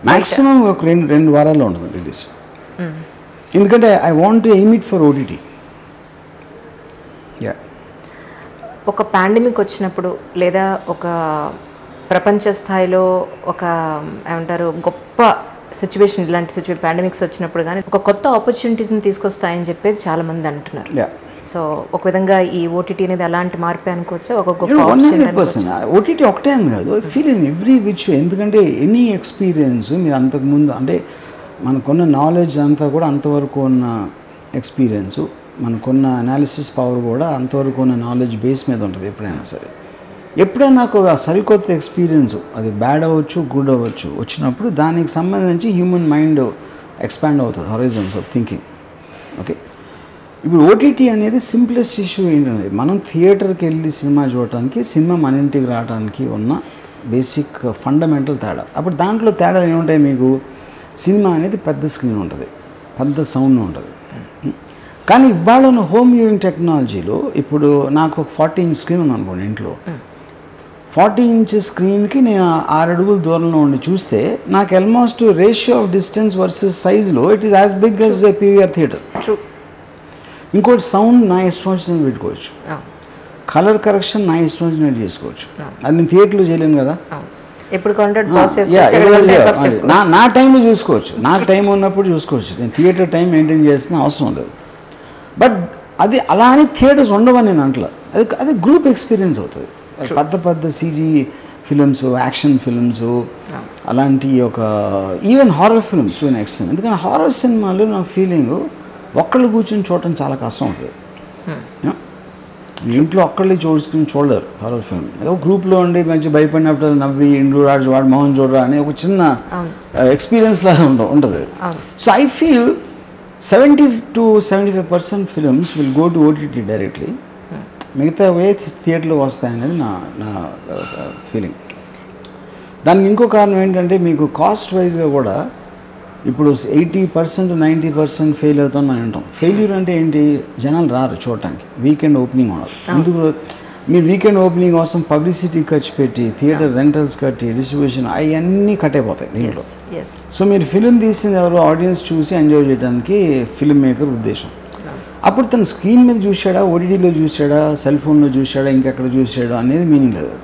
మ్యాక్సిమం ఒక 2 వారాల్లో ఉంటుంది రిలీజ్. ఎందుకంటే I want to aim it for OTT. ఒక పాండమిక్ వచ్చినప్పుడు, లేదా ఒక ప్రపంచ స్థాయిలో ఒక ఏమంటారు గొప్ప సిచ్యువేషన్, ఇలాంటి పాండమిక్స్ వచ్చినప్పుడు కానీ ఒక కొత్త ఆపర్చునిటీస్ని తీసుకొస్తాయని చెప్పేది చాలామంది అంటున్నారు. సో ఒక విధంగా ఈ ఓటీటీ అనేది అలాంటి మార్పే అనుకోవచ్చా? ఒక గొప్ప 100% ఓటీటీ ఒకటే అని కాదు, ఫీల్ ఇన్ ఎవ్రీ విచ్. ఎందుకంటే ఎనీ ఎక్స్పీరియన్స్ మీరు అంతకుముందు అంటే మనకున్న నాలెడ్జ్ అంతా కూడా అంతవరకు ఉన్న ఎక్స్పీరియన్సు, మనకున్న అనాలిసిస్ పవర్ కూడా అంతవరకు ఉన్న నాలెడ్జ్ బేస్ మీద ఉంటుంది. ఎప్పుడైనా సరే, ఎప్పుడైనా నాకు సరికొత్త ఎక్స్పీరియన్స్, అది బ్యాడ్ అవ్వచ్చు, గుడ్ అవ్వచ్చు, వచ్చినప్పుడు దానికి సంబంధించి హ్యూమన్ మైండ్ ఎక్స్పాండ్ అవుతుంది, హొరైజన్స్ ఆఫ్ థింకింగ్. ఓకే. ఇప్పుడు ఓటీటీ అనేది సింప్లెస్ట్ ఇష్యూ ఏంటంటే, మనం థియేటర్కి వెళ్ళి సినిమా చూడటానికి, సినిమా మన ఇంటికి రావడానికి ఉన్న బేసిక్ ఫండమెంటల్ తేడా. అప్పుడు దాంట్లో తేడాలు ఏముంటాయి మీకు? సినిమా అనేది పెద్ద స్క్రీన్ ఉంటుంది, పెద్ద సౌండ్ ఉంటుంది. కానీ ఇవాళ ఉన్న హోమ్ వ్యూయింగ్ టెక్నాలజీలో ఇప్పుడు నాకు ఒక 40 inch స్క్రీన్ ఉంది అనుకోండి ఇంట్లో. 40 inch స్క్రీన్కి నేను 6 అడుగుల దూరంలో ఉండి చూస్తే నాకు almost ratio of distance versus సైజ్లో it is as big as a PVR theatre. ఇంకోటి సౌండ్ నా ఇష్టం వచ్చినట్టు పెట్టుకోవచ్చు, కలర్ కరెక్షన్ నా ఇష్టం వచ్చినట్టు చేసుకోవచ్చు. అది నేను థియేటర్లో చేయలేను కదా. నా టైంలో చూసుకోవచ్చు, నాకు టైం ఉన్నప్పుడు చూసుకోవచ్చు. నేను థియేటర్ టైం మెయింటైన్ చేసిన అవసరం లేదు. బట్ అది అలా అని థియేటర్స్ ఉండవని నేను అంటలా. అది గ్రూప్ ఎక్స్పీరియన్స్ అవుతుంది. పెద్ద పెద్ద సీజీ ఫిలిమ్స్, యాక్షన్ ఫిలిమ్స్, అలాంటి ఒక even horror films to an extent. ఎందుకంటే హారర్ సినిమాలు నా ఫీలింగ్ ఒక్కళ్ళు కూర్చొని చూడటం చాలా కష్టం అవుతుంది. ఇంట్లో ఒక్కళ్ళే చూడలేరు హారర్ ఫిల్మ్. ఏదో గ్రూప్లో ఉండి మంచి భయపడినప్పుడు నవ్వి ఇండ్లు రాజు వాడు మోహన్ చూడరా అనే ఒక చిన్న ఎక్స్పీరియన్స్ లాగా ఉంటుంది. So I feel 70 to 75% films will go to OTT directly. మిగతా వే థియేటర్లో వస్తాయనేది నా ఫీలింగ్. దానికి ఇంకో కారణం ఏంటంటే, మీకు కాస్ట్ వైజ్గా కూడా ఇప్పుడు 80% 90% ఫెయిల్ అవుతామని మనం అంటాం. ఫెయిల్యూర్ అంటే ఏంటి? జనాలు రారు చూడటానికి, వీకెండ్ ఓపెనింగ్ ఉండదు. ఎందుకు? మీ వీకెండ్ ఓపెనింగ్ కోసం పబ్లిసిటీ ఖర్చు పెట్టి, థియేటర్ రెంటల్స్ కట్టి, డిస్ట్రిబ్యూషన్ అవన్నీ కట్ అయిపోతాయి దీంట్లో. సో మీరు ఫిలిం తీసింది ఎవరు? ఆడియన్స్ చూసి ఎంజాయ్ చేయడానికి ఫిల్మ్ మేకర్ ఉద్దేశం. అప్పుడు తను స్క్రీన్ మీద చూసాడా, ఓటీటీలో చూసాడా, సెల్ ఫోన్లో చూసాడా, ఇంకెక్కడ చూసాడా అనేది మీనింగ్ లేదు.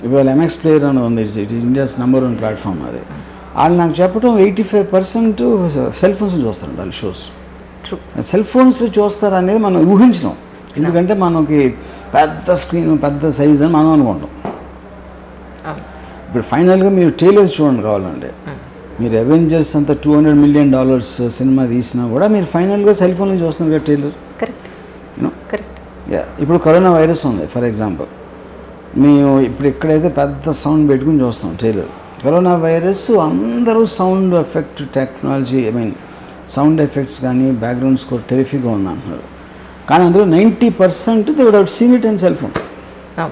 ఇవాళ ఎంఎక్స్ ప్లేయర్ అని ఉంది, ఇట్ ఈస్ ఇండియాస్ #1 ప్లాట్ఫామ్. అది వాళ్ళు నాకు చెప్పడం 85% సెల్ ఫోన్స్లో చూస్తారు వాళ్ళు షోస్. సెల్ ఫోన్స్లో చూస్తారు అనేది మనం ఊహించినాం. ఎందుకంటే మనకి పెద్ద స్క్రీన్, పెద్ద సైజ్ అని మనం అనుకుంటాం. ఇప్పుడు ఫైనల్గా మీరు ట్రైలర్స్ చూడండి కావాలంటే, మీరు అవెంజర్స్ అంతా $200 million సినిమా తీసినా కూడా మీరు ఫైనల్గా సెల్ ఫోన్లో చూస్తున్నారు కదా ట్రైలర్. ఇప్పుడు కరోనా వైరస్ ఉంది ఫర్ ఎగ్జాంపుల్, మేము ఇప్పుడు ఎక్కడైతే పెద్ద సౌండ్ పెట్టుకుని చూస్తాం ట్రైలర్. కరోనా వైరస్ అందరూ sound effect technology, sound effects కానీ బ్యాక్గ్రౌండ్ స్కోర్ టెరిఫిక్గా ఉంది అంటున్నారు. కానీ అందులో 90% they would have seen it in cell phone.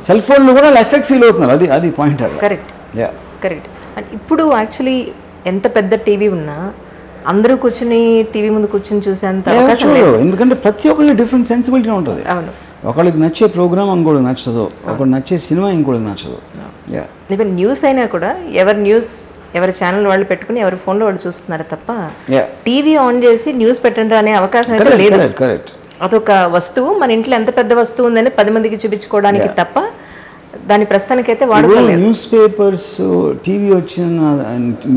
Cell ఫోన్లో కూడా ఎఫెక్ట్ ఫీల్ అవుతున్నారు. అది పాయింట్. కరెక్ట్. అండ్ ఇప్పుడు యాక్చువల్లీ ఎంత పెద్ద టీవీ ఉన్నా అందరూ కూర్చుని టీవీ ముందు కూర్చుని చూసేంత అవకాశం లేదు. ఎందుకంటే ప్రతి ఒక్కరికి డిఫరెంట్ సెన్సిబిలిటీ ఉంటుంది. అవును, ఒకళ్ళకి నచ్చే ప్రోగ్రామ్ ఇంకోటి నచ్చదు, ఒకటి నచ్చే సినిమా ఇంకోటి నచ్చదు. ఈవెన్ న్యూస్ అయినా కూడా ఎవరి ఛానల్ వాళ్ళు పెట్టుకుని ఎవరి ఫోన్లో వాళ్ళు చూస్తున్నారు తప్ప టీవీ ఆన్ చేసి న్యూస్ పెట్టండి అనే అవకాశం అయితే లేదు. కరెక్ట్. అదొక వస్తువు, మన ఇంట్లో ఎంత పెద్ద వస్తువు ఉందని 10 మందికి చూపించుకోవడానికి తప్ప దాని ప్రస్తుతానికైతే వాడుకోలేదు. News papers, TV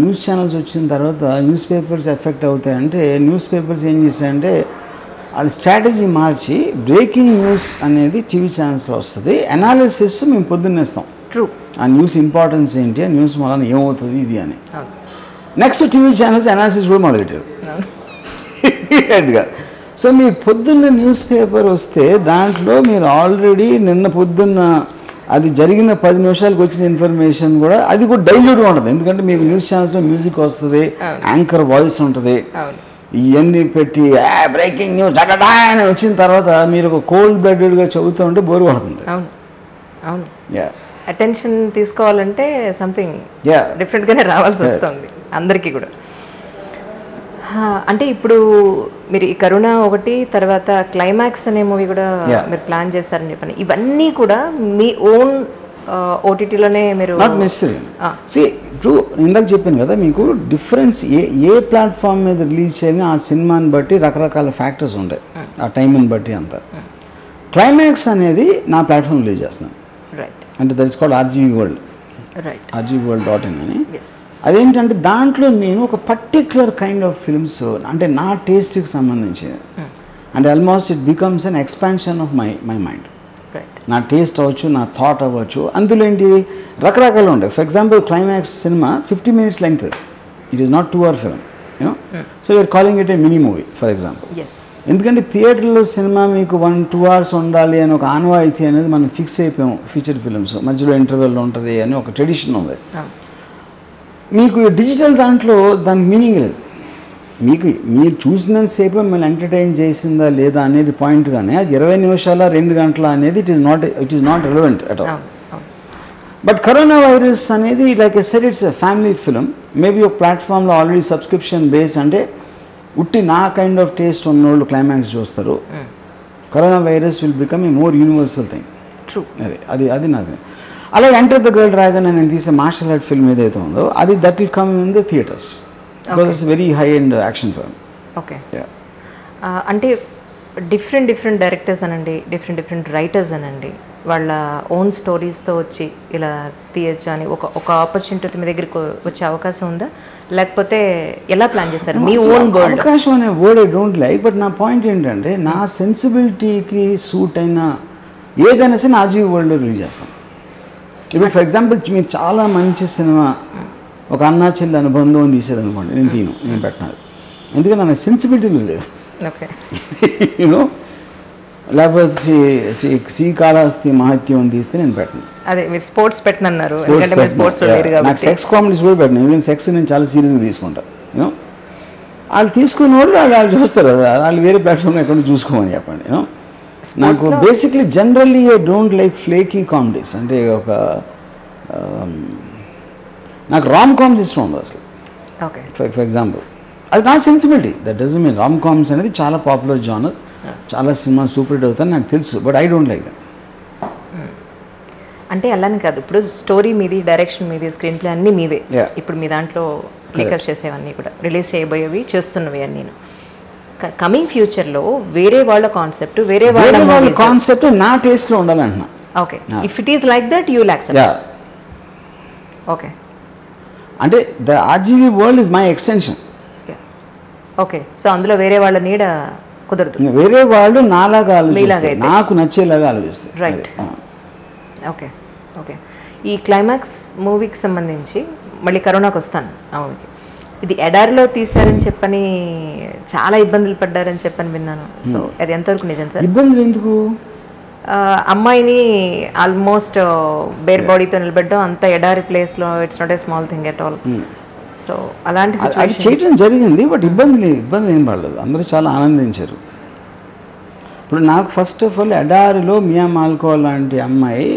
news channels వచ్చిన తర్వాత న్యూస్ పేపర్స్ ఎఫెక్ట్ అవుతాయంటే న్యూస్ పేపర్స్ ఏం చేస్తాయంటే వాళ్ళ స్ట్రాటజీ మార్చి బ్రేకింగ్ న్యూస్ అనేది టీవీ ఛానల్స్లో వస్తుంది, అనాలిసిస్ మేము పొద్దున్నేస్తాం. ట్రూ. ఆ న్యూస్ ఇంపార్టెన్స్ ఏంటి, ఆ న్యూస్ వలన ఏమవుతుంది ఇది అని. నెక్స్ట్ టీవీ ఛానల్స్ అనాలిసిస్ కూడా మొదలెట్టారు. సో మీరు పొద్దున్న న్యూస్ పేపర్ వస్తే దాంట్లో మీరు ఆల్రెడీ నిన్న పొద్దున్న అది జరిగిన 10 నిమిషాలకు వచ్చిన ఇన్ఫర్మేషన్ కూడా అది కూడా డైల్యూట్గా ఉంటుంది. ఎందుకంటే మీకు న్యూస్ ఛానల్స్లో మ్యూజిక్ వస్తుంది, యాంకర్ వాయిస్ ఉంటుంది, ఇవన్నీ పెట్టి బ్రేకింగ్ న్యూస్ అని వచ్చిన తర్వాత మీరు ఒక కోల్డ్ బ్లడెడ్గా చదువుతూ ఉంటే బోరు పడుతుంది. అవును, అటెన్షన్ తీసుకోవాలంటే సంథింగ్ డిఫరెంట్గానే రావాల్సి వస్తుంది అందరికీ కూడా. అంటే ఇప్పుడు మీరు ఈ కరోనా ఒకటి, తర్వాత క్లైమాక్స్ అనే మూవీ కూడా మీరు ప్లాన్ చేశారని చెప్పండి. ఇవన్నీ కూడా మీ ఓన్ ఓటీటీలోనే మీరు నాట్ నెసరీ. ఇప్పుడు ఇందాక చెప్పాను కదా మీకు డిఫరెన్స్ ఏ ప్లాట్ఫామ్ మీద రిలీజ్ చేయాలని ఆ సినిమాని బట్టి రకరకాల ఫ్యాక్టర్స్ ఉంటాయి, ఆ టైంని బట్టి అంతా. క్లైమాక్స్ అనేది నా ప్లాట్ఫామ్ రిలీజ్ చేస్తున్నాను. అంటే that is called RGV World, RGVworld.in అని. అదేంటంటే దాంట్లో నేను ఒక పర్టిక్యులర్ కైండ్ ఆఫ్ ఫిల్మ్స్ అంటే నా టేస్ట్కి సంబంధించి అంటే almost it becomes an expansion of my mind. నా టేస్ట్ అవ్వచ్చు, నా థాట్ అవ్వచ్చు. అందులో ఏంటి రకరకాలు ఉంటాయి. For example climax cinema 50 minutes length, it is not 2 hour film, so we're calling it a mini movie for example. ఎందుకంటే థియేటర్లో సినిమా మీకు 1-2 hours ఉండాలి అని ఒక ఆనవాయితీ అనేది మనం ఫిక్స్ అయిపోయాం. ఫీచర్ ఫిల్మ్స్ మధ్యలో ఇంటర్వెల్ ఉంటుంది అని ఒక ట్రెడిషన్ ఉంది. మీకు డిజిటల్ దాంట్లో దాని మీనింగ్ లేదు. మీరు చూసినంతసేపు మిమ్మల్ని ఎంటర్టైన్ చేసిందా లేదా అనేది పాయింట్, కానీ అది 20 నిమిషాల 2 గంటల అనేది it is not relevant at all. But corona virus అనేది like I said it's a family film. Maybe ఒక ప్లాట్ఫామ్లో ఆల్రెడీ సబ్స్క్రిప్షన్ బేస్ అంటే ఉట్టి నా కైండ్ ఆఫ్ టేస్ట్ ఉన్నోళ్ళు క్లైమాక్స్ చూస్తారు. Corona virus will become a more universal thing. అది నాది. అలాగే ఎంటర్ ద గర్ల్ డ్రాగన్ నేను తీసే మార్షల్ ఆర్ట్ ఫిల్మ్ ఏదైతే ఉందో అది that will come in the theatres because it's very high and action film. Okay. అంటే డిఫరెంట్ డైరెక్టర్స్ అనండి, డిఫరెంట్ రైటర్స్ అనండి, వాళ్ళ ఓన్ స్టోరీస్తో వచ్చి ఇలా తీయచ్చు అని ఒక ఆపర్చునిటీ మీ దగ్గరికి వచ్చే అవకాశం ఉందా, లేకపోతే ఎలా ప్లాన్ చేస్తారు మీ ఓన్ వరల్డ్? అవకాశం అనే word I don't like, but నా పాయింట్ ఏంటంటే నా సెన్సిబిలిటీకి సూట్ అయిన ఏదైనా సరే RGV Worldలో రిలీజ్ చేస్తాం. ఇప్పుడు ఫర్ ఎగ్జాంపుల్ మీరు చాలా మంచి సినిమా ఒక అన్నా చెల్లి అనుబంధం అని తీసేదనుకోండి, నేను పెట్టినాను. ఎందుకంటే నా సెన్సిబిలిటీ లేదు. ఓకే. యూనో లేకపోతే శ్రీకాళహస్తి మహత్యం తీస్తే నేను పెట్టను. అదే మీరు స్పోర్ట్స్ పెట్టనన్నారు, నాకు సెక్స్ కామెడీస్ కూడా పెట్టను. ఎందుకంటే సెక్స్ నేను చాలా సీరియస్గా తీసుకుంటాను. యూనో వాళ్ళు తీసుకున్న వాళ్ళు చూస్తారు, వాళ్ళు వేరే ప్లాట్ఫామ్లో ఎక్కడ చూసుకోమని చెప్పండి. యూనో నాకు basically generally I don't like flaky comedies. అంటే ఒక నాకు రామ్ కామ్స్ ఇష్టం ఉండదు అసలు. ఫర్ ఎగ్జాంపుల్ అది నా sensibility. That doesn't mean Ram comms అనేది చాలా పాపులర్ జానర్, చాలా సినిమా సూపర్ హిట్ అవుతాయి నాకు తెలుసు, but I don't like that. అంటే అలానే కాదు, ఇప్పుడు స్టోరీ మీది, డైరెక్షన్ మీది, స్క్రీన్ ప్లే అన్నీ మీవే. ఇప్పుడు మీ దాంట్లో లీకర్స్ చేసేవన్నీ కూడా రిలీజ్ చేయబోయేవి చేస్తున్నవి అన్నీ. కమింగ్ ఫ్యూచర్లో వేరే వాళ్ళ కాన్సెప్ట్, వేరే వాళ్ళ కాన్సెప్ట్ నా టేస్ట్లో ఉండాలంటున్నా. Okay. If it is like that you will accept. Okay. అంటే ద RGV World is my extension. Okay. So అందులో వేరే వాళ్ళ నీడ కుదరదు. వేరే వాళ్ళు నాలాగా ఆలోచిస్తారు, నాకు నచ్చేలాగా ఆలోచిస్తారు. రైట్. ఓకే. ఈ క్లైమాక్స్ మూవీకి సంబంధించి మళ్ళీ కరోనాకి వస్తాను. అవును, ఇది ఎడారిలో తీశారని చెప్పని చాలా ఇబ్బందులు పడ్డారని చెప్పని విన్నాను. సో అది ఎంతవరకు నిజం సార్? ఇబ్బందులు ఎందుకు? అమ్మాయిని ఆల్మోస్ట్ బేర్ బాడీతో నిలబెట్టడం అంత ఎడారి ప్లేస్లో it's not a small thing at all. So అలాంటి అది చేయడం జరిగింది, బట్ ఇబ్బంది ఏం పడలేదు. అందరూ చాలా ఆనందించారు. ఇప్పుడు నాకు ఫస్ట్ ఆఫ్ ఆల్ ఎడారిలో మియా మాల్కో లాంటి అమ్మాయి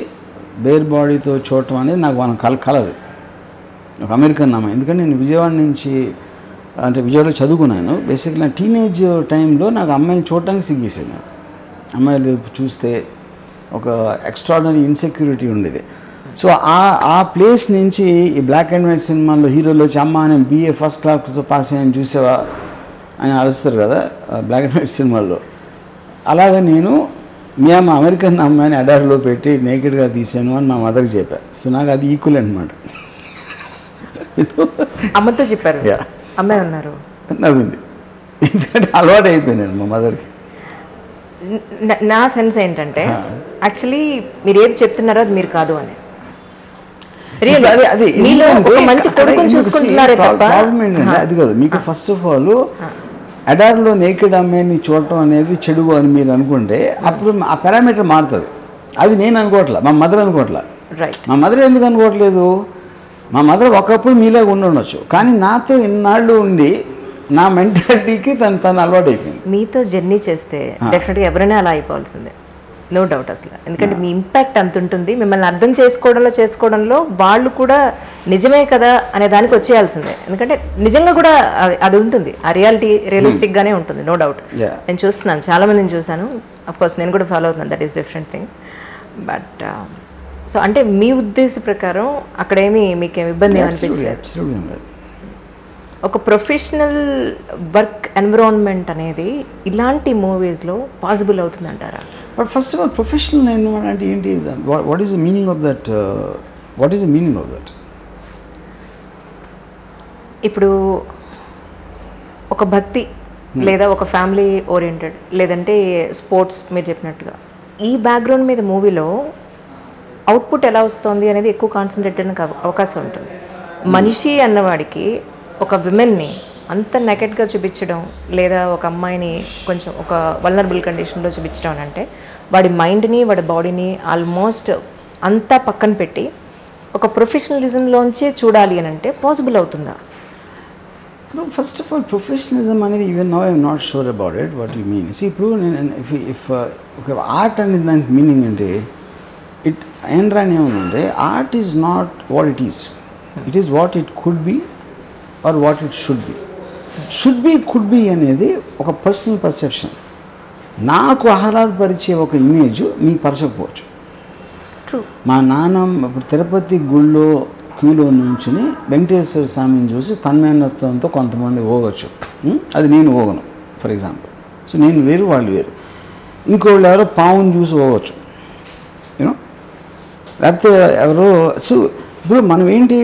బేర్ బాడీతో చూడటం అనేది నాకు కలదు. ఒక అమెరికన్ అమ్మాయి. ఎందుకంటే నేను విజయవాడ నుంచి అంటే విజయవాడలో చదువుకున్నాను. బేసిక్గా నా టీనేజ్ టైంలో నాకు అమ్మాయిని చూడటానికి సిగ్గేసింది. అమ్మాయిలు వైపు చూస్తే ఒక ఎక్స్ట్రాడినరీ ఇన్సెక్యూరిటీ ఉండేది. సో ఆ ప్లేస్ నుంచి ఈ బ్లాక్ అండ్ వైట్ సినిమాల్లో హీరోలు వచ్చి అమ్మ నేను BA ఫస్ట్ క్లాస్తో పాస్ అయ్యాను చూసావా అని అరుస్తారు కదా బ్లాక్ అండ్ వైట్ సినిమాల్లో. అలాగే నేను మేము అమెరికన్ అమ్మాయిని అడార్లో పెట్టి నేకెడ్గా తీసాను అని మా మదర్కి చెప్పాను. సో నాకు అది ఈక్వల్ అనమాట. అమ్మతో చెప్పారు, అమ్మాయి ఉన్నారు, నవ్వింది. ఎందుకంటే అలవాటు అయిపోయినాను మా మదర్కి. నా సెన్స్ ఏంటంటే యాక్చువల్లీ మీరు ఏది చెప్తున్నారో అది మీరు కాదు అని. మీలో ఒక మంచి కొడుకుని చూసుకుంటున్నారే తప్ప అది కాదు. మీకు ఫస్ట్ ఆఫ్ ఆల్ అడార్లో నేకెడ్ అమ్మాయిని చూడటం అనేది చెడు అని మీరు అనుకుంటే అప్పుడు ఆ పారామీటర్ మారుతుంది. అది నేను అనుకోవట్లా, మా మదర్ అనుకోవట్లా. మా మదర్ ఎందుకు అనుకోవట్లేదు, మా మదర్ ఒకప్పుడు మీలాగా ఉండొచ్చు, కానీ నాతో ఇన్నాళ్ళు ఉండి నా మెంటాలిటీకి తను అలవాటు అయిపోయింది. మీతో జర్నీ చేస్తే డెఫినెట్గా ఎవరైనా అలా అయిపోవాల్సిందే, నో డౌట్ అసలు. ఎందుకంటే మీ ఇంపాక్ట్ అంత ఉంటుంది. మిమ్మల్ని అర్థం చేసుకోవడంలో వాళ్ళు కూడా నిజమే కదా అనే దానికి వచ్చేయాల్సిందే. ఎందుకంటే నిజంగా కూడా అది ఉంటుంది, ఆ రియలిస్టిక్గానే ఉంటుంది, నో డౌట్. నేను చూస్తున్నాను, చాలామందిని చూశాను. అఫ్కోర్స్ నేను కూడా ఫాలో అవుతున్నాను, that is different thing. But so అంటే మీ ఉద్దేశ ప్రకారం అక్కడేమి మీకేమి ఇబ్బంది అనిపించలేదు. ఒక ప్రొఫెషనల్ వర్క్ ఎన్విరాన్మెంట్ అనేది ఇలాంటి మూవీస్లో పాసిబుల్ అవుతుందంటారా? But first of all professional environment అంటే ఏంటి, what is the meaning of that? What is the meaning of that? ఇప్పుడు ఒక భక్తి లేదా ఒక ఫ్యామిలీ ఓరియంటెడ్ లేదంటే స్పోర్ట్స్ మీరు చెప్పినట్టుగా ఈ బ్యాక్గ్రౌండ్ మీద మూవీలో అవుట్పుట్ ఎలా వస్తుంది అనేది ఎక్కువ కాన్సన్ట్రేట్ చేయడానికి అవకాశం ఉంటుంది. మనిషి అన్నవాడికి ఒక విమెన్ని అంత నెకెట్గా చూపించడం లేదా ఒక అమ్మాయిని కొంచెం ఒక వల్నరబుల్ కండిషన్లో చూపించడం అంటే వాడి మైండ్ని వాడి బాడీని ఆల్మోస్ట్ అంతా పక్కన పెట్టి ఒక ప్రొఫెషనలిజంలోంచే చూడాలి అని అంటే పాసిబుల్ అవుతుందా? ఫస్ట్ ఆఫ్ ఆల్ ప్రొఫెషనలిజం అనేది even now I'm not sure about it what you mean. ఇప్పుడు నేను ఇఫ్ ఒక ఆర్ట్ అనేది దానికి మీనింగ్ అంటే ఏంట్రాని ఏముందంటే art is not what it is, it is what it could be or what it should be. Could be అనేది ఒక పర్సనల్ పర్సెప్షన్. నాకు ఆహ్లాదపరిచే ఒక ఇమేజ్ మీకు పరచకపోవచ్చు. మా నాన్నమ్మ ఇప్పుడు తిరుపతి గుళ్ళో క్యూలో నుంచుని వెంకటేశ్వర స్వామిని చూసి తన్మయత్వంతో కొంతమంది పోవచ్చు, అది నేను పోగను ఫర్ ఎగ్జాంపుల్. సో నేను వేరు వాళ్ళు వేరు. ఇంకోళ్ళు ఎవరో పావును చూసి పోవచ్చు, యూనో, లేకపోతే ఎవరో. సో ఇప్పుడు మనం ఏంటి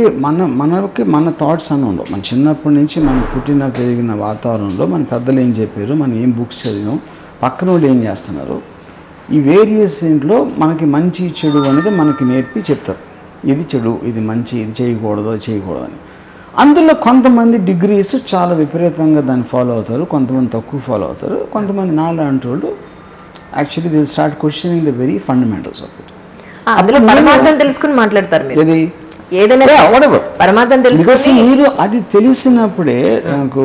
మనకి మన థాట్స్ అని ఉండవు. మన చిన్నప్పటి నుంచి మనం పుట్టిన పెరిగిన వాతావరణంలో మన పెద్దలు ఏం చెప్పారు, మనం ఏం బుక్స్ చదివాం, పక్కన వాళ్ళు ఏం చేస్తున్నారు, ఈ వేరియస్ ఇంట్లో మనకి మంచి చెడు అనేది మనకి నేర్పి చెప్తారు. ఇది చెడు, ఇది మంచి, ఇది చేయకూడదు, అది చేయకూడదు అని. అందులో కొంతమంది డిగ్రీస్ చాలా విపరీతంగా దాన్ని ఫాలో అవుతారు, కొంతమంది తక్కువ ఫాలో అవుతారు, కొంతమంది నాలాంటి వాళ్ళు actually they start questioning the very fundamentals of it. అందులో పరమార్థం తెలుసుకుని మాట్లాడతారు మీరు. ఇది ఏదైనా పరమార్థం తెలుసుకుని మీరు అది తెలిసినప్పుడే నాకు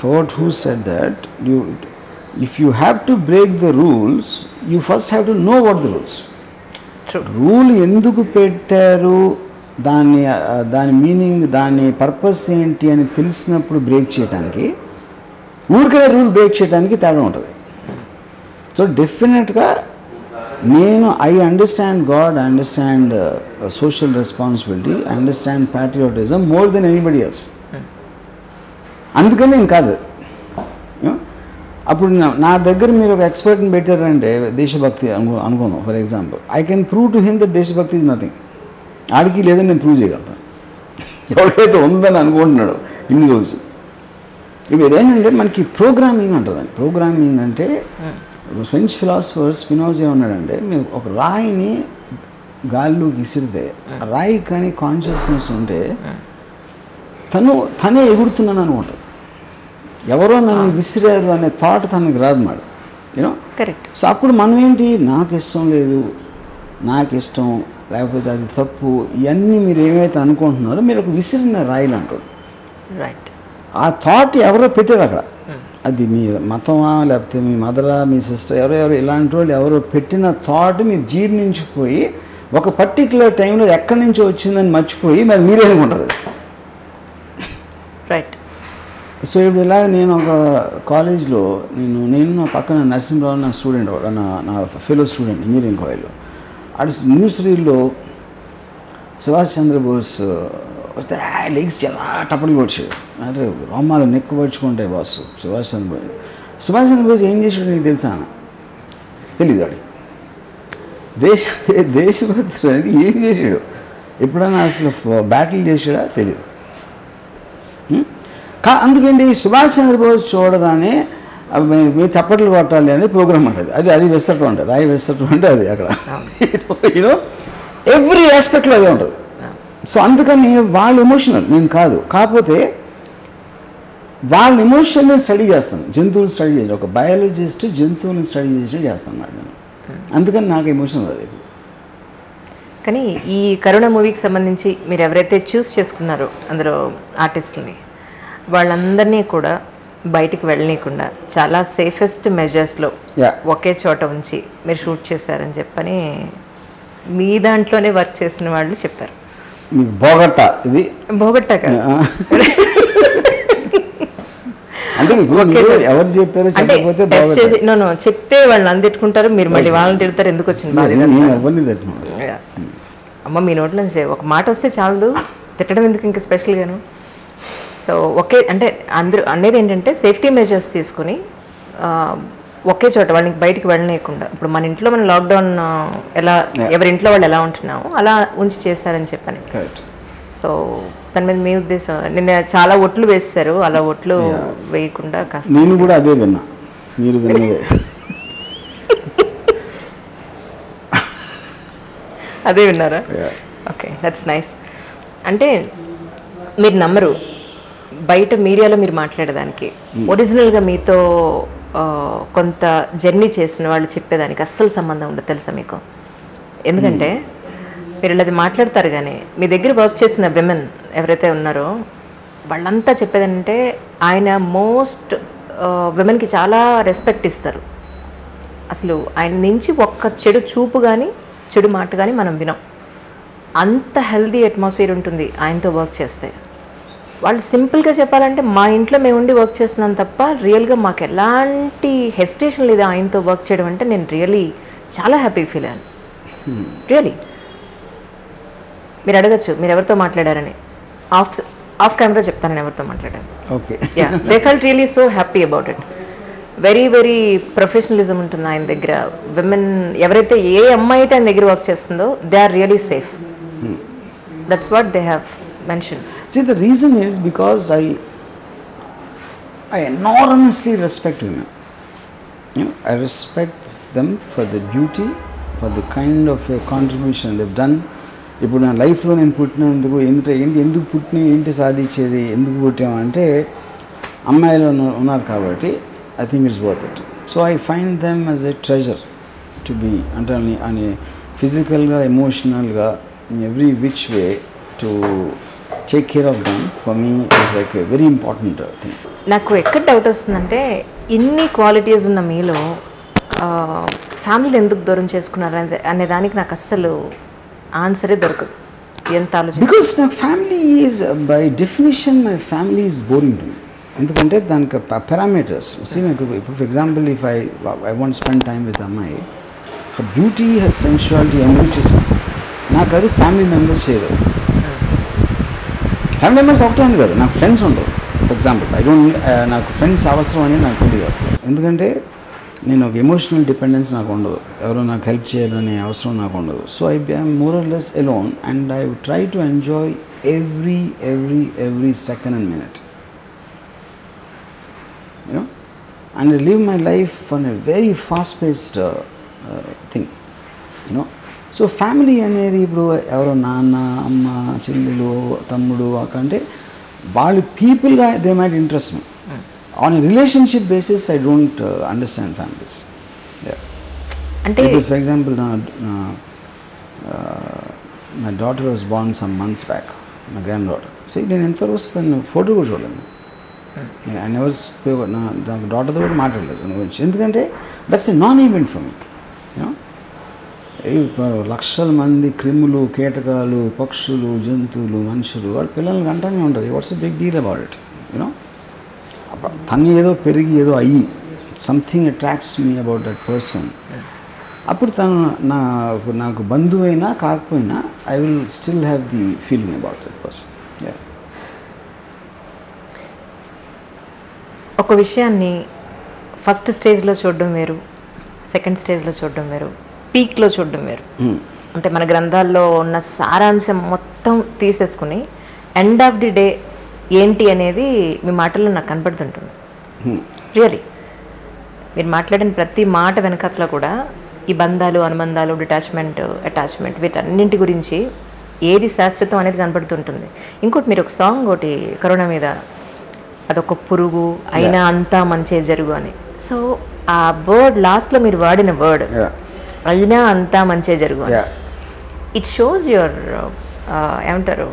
forgot who said that if you have to break the rules, you first have to know what the rules. Rule ఎందుకు పెట్టారు, దాని మీనింగ్, దాని పర్పస్ ఏంటి అని తెలిసినప్పుడు బ్రేక్ చేయడానికి, ఊరికనే రూల్ బ్రేక్ చేయడానికి తేడా ఉంటుంది. సో డెఫినెట్గా నేను I understand God, I understand social responsibility, I understand patriotism more than anybody else. అందుకని నేను కాదు. అప్పుడు నా దగ్గర మీరు ఒక ఎక్స్పర్ట్ని పెట్టారంటే దేశభక్తి అనుకుందాం for example, I can prove to him that దేశభక్తి ఈజ్ నథింగ్. ఆడికి లేదని నేను ప్రూవ్ చేయగలుగుతాను, ఎవరికైతే ఉందని అనుకుంటున్నాడు ఇన్ని రోజు. ఇవి ఏంటంటే మనకి ప్రోగ్రామింగ్ అంటుందండి. ప్రోగ్రామింగ్ అంటే ఫ్రెంచ్ ఫిలాసఫర్ స్పినోజా ఏమన్నాడంటే, మీరు ఒక రాయిని గాల్లో విసిరితే రాయి కానీ కాన్షియస్నెస్ ఉంటే తనే ఎగురుతున్నాను అనుకుంటాడు. ఎవరో నన్ను విసిరారు అనే థాట్ తనకి రాదు మేడం, యూనో. కరెక్ట్. సో అప్పుడు మనం ఏంటి, నాకు ఇష్టం లేదు, నాకు ఇష్టం, లేకపోతే అది తప్పు, ఇవన్నీ మీరు ఏమైతే అనుకుంటున్నారో మీరు ఒక విసిరిన రాయిలు అంటారు. రైట్. ఆ థాట్ ఎవరో పెట్టారు అక్కడ. అది మీ మతమా లేకపోతే మీ మదరా మీ సిస్టర్ ఎవరో ఇలాంటి వాళ్ళు ఎవరో పెట్టిన థాట్ మీరు జీర్ణించిపోయి ఒక పర్టికులర్ టైంలో ఎక్కడి నుంచో వచ్చిందని మర్చిపోయి మరి మీరే అనుకుంటారు. రైట్. సో ఇప్పుడు ఇలా నేను ఒక కాలేజ్లో నేను నా పక్కన నరసింహరావు నా స్టూడెంట్ నా ఫెలో స్టూడెంట్ ఇంజనీరింగ్ కాలేజ్లో అటు న్యూస్ రీల్లో సుభాష్ చంద్రబోస్ వస్తే లెగ్స్ చాలా టపలు కొట్టాడు. అంటే రోమాలు నెక్కుపరుచుకుంటాయి బాస్ సుభాష్ చంద్రబోస్ ఏం చేసాడు నీకు తెలుసా? తెలీదు వాడికి. దేశభక్తుడు అనేది ఏం చేసాడు? ఎప్పుడైనా అసలు బ్యాటిల్ చేసాడా? తెలియదు. అందుకండి సుభాష్ చంద్రబోస్ చూడగానే మీరు చప్పట్లు కొట్టాలి అనేది ప్రోగ్రామ్ ఉంటుంది. అది వెస్తటం ఉంటుంది, రాయి వెస్తటం అంటే అది అక్కడ యూనో ఎవ్రీ ఆస్పెక్ట్లో అదే ఉంటుంది. సో అందుకని వాళ్ళు ఎమోషనల్, నేను కాదు. కాకపోతే వాళ్ళ ఎమోషన్ని స్టడీ చేస్తాను, జంతువులు స్టడీ చేసి ఒక బయాలజిస్ట్ జంతువుని స్టడీ చేసి చేస్తాను నేను. అందుకని నాకు ఎమోషనల్ అది. కానీ ఈ కరోనా మూవీకి సంబంధించి మీరు ఎవరైతే చూస్ చేసుకున్నారో అందులో ఆర్టిస్టులని వాళ్ళందరినీ కూడా బయటికి వెళ్ళనీయకుండా చాలా సేఫెస్ట్ మెజర్స్లో ఒకే చోట ఉంచి మీరు షూట్ చేశారని చెప్పని మీ దాంట్లోనే వర్క్ చేసిన వాళ్ళు చెప్పారు. బోగట్టా ఇది బోగట్టా కాదు, ఎవరు చెప్పారు? చెప్తే వాళ్ళని అందిట్టుకుంటారు, మీరు మళ్ళీ వాళ్ళని తిడతారు. ఎందుకు వచ్చింది బాధ? అమ్మ మీ నోటి నుంచి ఒక మాట వస్తే చాలదు, తిట్టడం ఎందుకు ఇంకా స్పెషల్గాను? సో ఒకే అంటే అందరూ అనేది ఏంటంటే సేఫ్టీ మెజర్స్ తీసుకుని ఒకే చోట వాళ్ళకి బయటికి వెళ్ళలేకుండా, ఇప్పుడు మన ఇంట్లో మనం లాక్డౌన్ ఎలా ఎవరింట్లో వాళ్ళు ఎలా ఉంటున్నామో అలా ఉంచి చేశారని చెప్పని. సో దాని మీద మీ ఉద్దేశం? నిన్న చాలా ఒట్లు వేస్తారు, అలా ఒట్లు వేయకుండా కాస్త నేను కూడా అదే విన్నా, మీరు విన్నదే అదే విన్నారా? Okay, that's nice. అంటే మీరు నమ్మరు, బయట మీడియాలో మీరు మాట్లాడేదానికి ఒరిజినల్గా మీతో కొంత జర్నీ చేసిన వాళ్ళు చెప్పేదానికి అస్సలు సంబంధం ఉండదు తెలుసా మీకు? ఎందుకంటే మీరు ఇలా మాట్లాడతారు కానీ మీ దగ్గర వర్క్ చేసిన విమెన్ ఎవరైతే ఉన్నారో వాళ్ళంతా చెప్పేదంటే ఆయన మోస్ట్ విమెన్కి చాలా రెస్పెక్ట్ ఇస్తారు. అసలు ఆయన నుంచి ఒక్క చెడు చూపు కానీ చెడు మాట కానీ మనం వినాం. అంత హెల్దీ అట్మాస్ఫియర్ ఉంటుంది ఆయనతో వర్క్ చేస్తే. వాళ్ళు సింపుల్గా చెప్పాలంటే మా ఇంట్లో మేము ఉండి వర్క్ చేస్తున్నాం తప్ప రియల్గా మాకు ఎలాంటి హెసిటేషన్ లేదు ఆయనతో వర్క్ చేయడం అంటే. నేను రియలీ చాలా హ్యాపీ ఫీల్ అయ్యాను. రియలీ మీరు అడగచ్చు మీరు ఎవరితో మాట్లాడారని. ఆఫ్ కెమెరా చెప్తాను నేను ఎవరితో మాట్లాడాను. Okay, yeah, they felt really so happy about it. Very very professionalism ఉంటుంది ఆయన దగ్గర. విమెన్ ఎవరైతే ఏ అమ్మాయి అయితే ఆయన దగ్గర వర్క్ చేస్తుందో they are really safe. That's what they have mention. See, the reason is because I enormously respect women. I respect them for the beauty, for the kind of a contribution they've done. ఇప్పుడు నా లైఫ్లో నేను పుట్టినందుకు ఎందుకు పుట్టిన ఏంటి సాధించేది ఎందుకు పుట్టామంటే అమ్మాయిలు ఉన్నారు కాబట్టి I think it's worth it. So I find them as a treasure to be, అంటే అని ఫిజికల్గా ఎమోషనల్గా in every which way to take care of them. For me it's like a very important thing. నాకు ఎక్కడ డౌట్ వస్తుందంటే ఇన్ని క్వాలిటీస్ ఉన్న మీలో ఫ్యామిలీని ఎందుకు దూరం చేసుకున్నారు అనే దానికి నాకు అస్సలు ఆన్సరే దొరకదు. ఎంత ఆలోచన? బికాస్ నా family is by definition my family is boring to me. ఎందుకంటే దానికి పారామీటర్స్ ఇప్పుడు for example if I want spend time with అమ్మాయి, హర్ బ్యూటీ, హర్ సెన్షువాలిటీ అన్నీ చేస్తాను. నాకు అది ఫ్యామిలీ మెంబర్స్ చేయలేదు. ఫ్యామిలీ మెంబర్స్ ఒకటే ఉంది కదా, నాకు ఫ్రెండ్స్ ఉండవు. ఫర్ ఎగ్జాంపుల్ నాకు ఫ్రెండ్స్ అవసరం అని నాకు తెలియదు అసలు. ఎందుకంటే నేను ఒక ఎమోషనల్ డిపెండెన్స్ నాకు ఉండదు, ఎవరో నాకు హెల్ప్ చేయాలనే అవసరం నాకు ఉండదు. So I I'm more or less alone and I try to enjoy every second and minute, you know, and I live my life on a very fast-paced thing, you know. So family అనేది ఇప్పుడు ఎవరో నాన్న, అమ్మ, చెల్లెలు, తమ్ముడు అంటే వాళ్ళు పీపుల్గా they might interest me. On a relationship basis I don't understand families. అంటే ఫర్ ఎగ్జాంపుల్ నా daughter was born some months back, నా గ్రాండ్ డాటర్. సో నేను ఎంతవరకు వస్తాను ఫోటో కూడా చూడలేదు. ఐ నెవర్ నా డాటర్తో కూడా మాట్లాడలేదు దాని గురించి. ఎందుకంటే that's a non event for me, you know. లక్షల మంది క్రిములు, కీటకాలు, పక్షులు, జంతువులు, మనుషులు వాళ్ళు పిల్లల్ని అంటానే ఉంటారు. What's a big deal about it, you know. తను ఏదో పెరిగి ఏదో అయ్యి something attracts me about that person. అప్పుడు తను నాకు బంధువైనా కాకపోయినా I will still have the feeling about that person. ఒక విషయాన్ని ఫస్ట్ స్టేజ్లో చూడడం వేరు, సెకండ్ స్టేజ్లో చూడడం వేరు, పీక్లో చూడడం వేరు. అంటే మన గ్రంథాల్లో ఉన్న సారాంశం మొత్తం తీసేసుకుని ఎండ్ ఆఫ్ ది డే ఏంటి అనేది మీ మాటల్లో నాకు కనపడుతుంటుంది. రియలీ మీరు మాట్లాడిన ప్రతి మాట వెనకట్లో కూడా ఈ బంధాలు, అనుబంధాలు, డిటాచ్మెంట్, అటాచ్మెంట్ వీటన్నింటి గురించి ఏది శాశ్వతం అనేది కనపడుతుంటుంది. ఇంకోటి మీరు ఒక సాంగ్ ఒకటి కరోనా మీద, అదొక పురుగు అయినా అంతా మంచే జరుగు అని. సో ఆ వర్డ్ లాస్ట్లో మీరు వాడిన వర్డ్ అయినా అంతా మంచే జరుగు అని, ఇట్ షోస్ యువర్ ఏమంటారు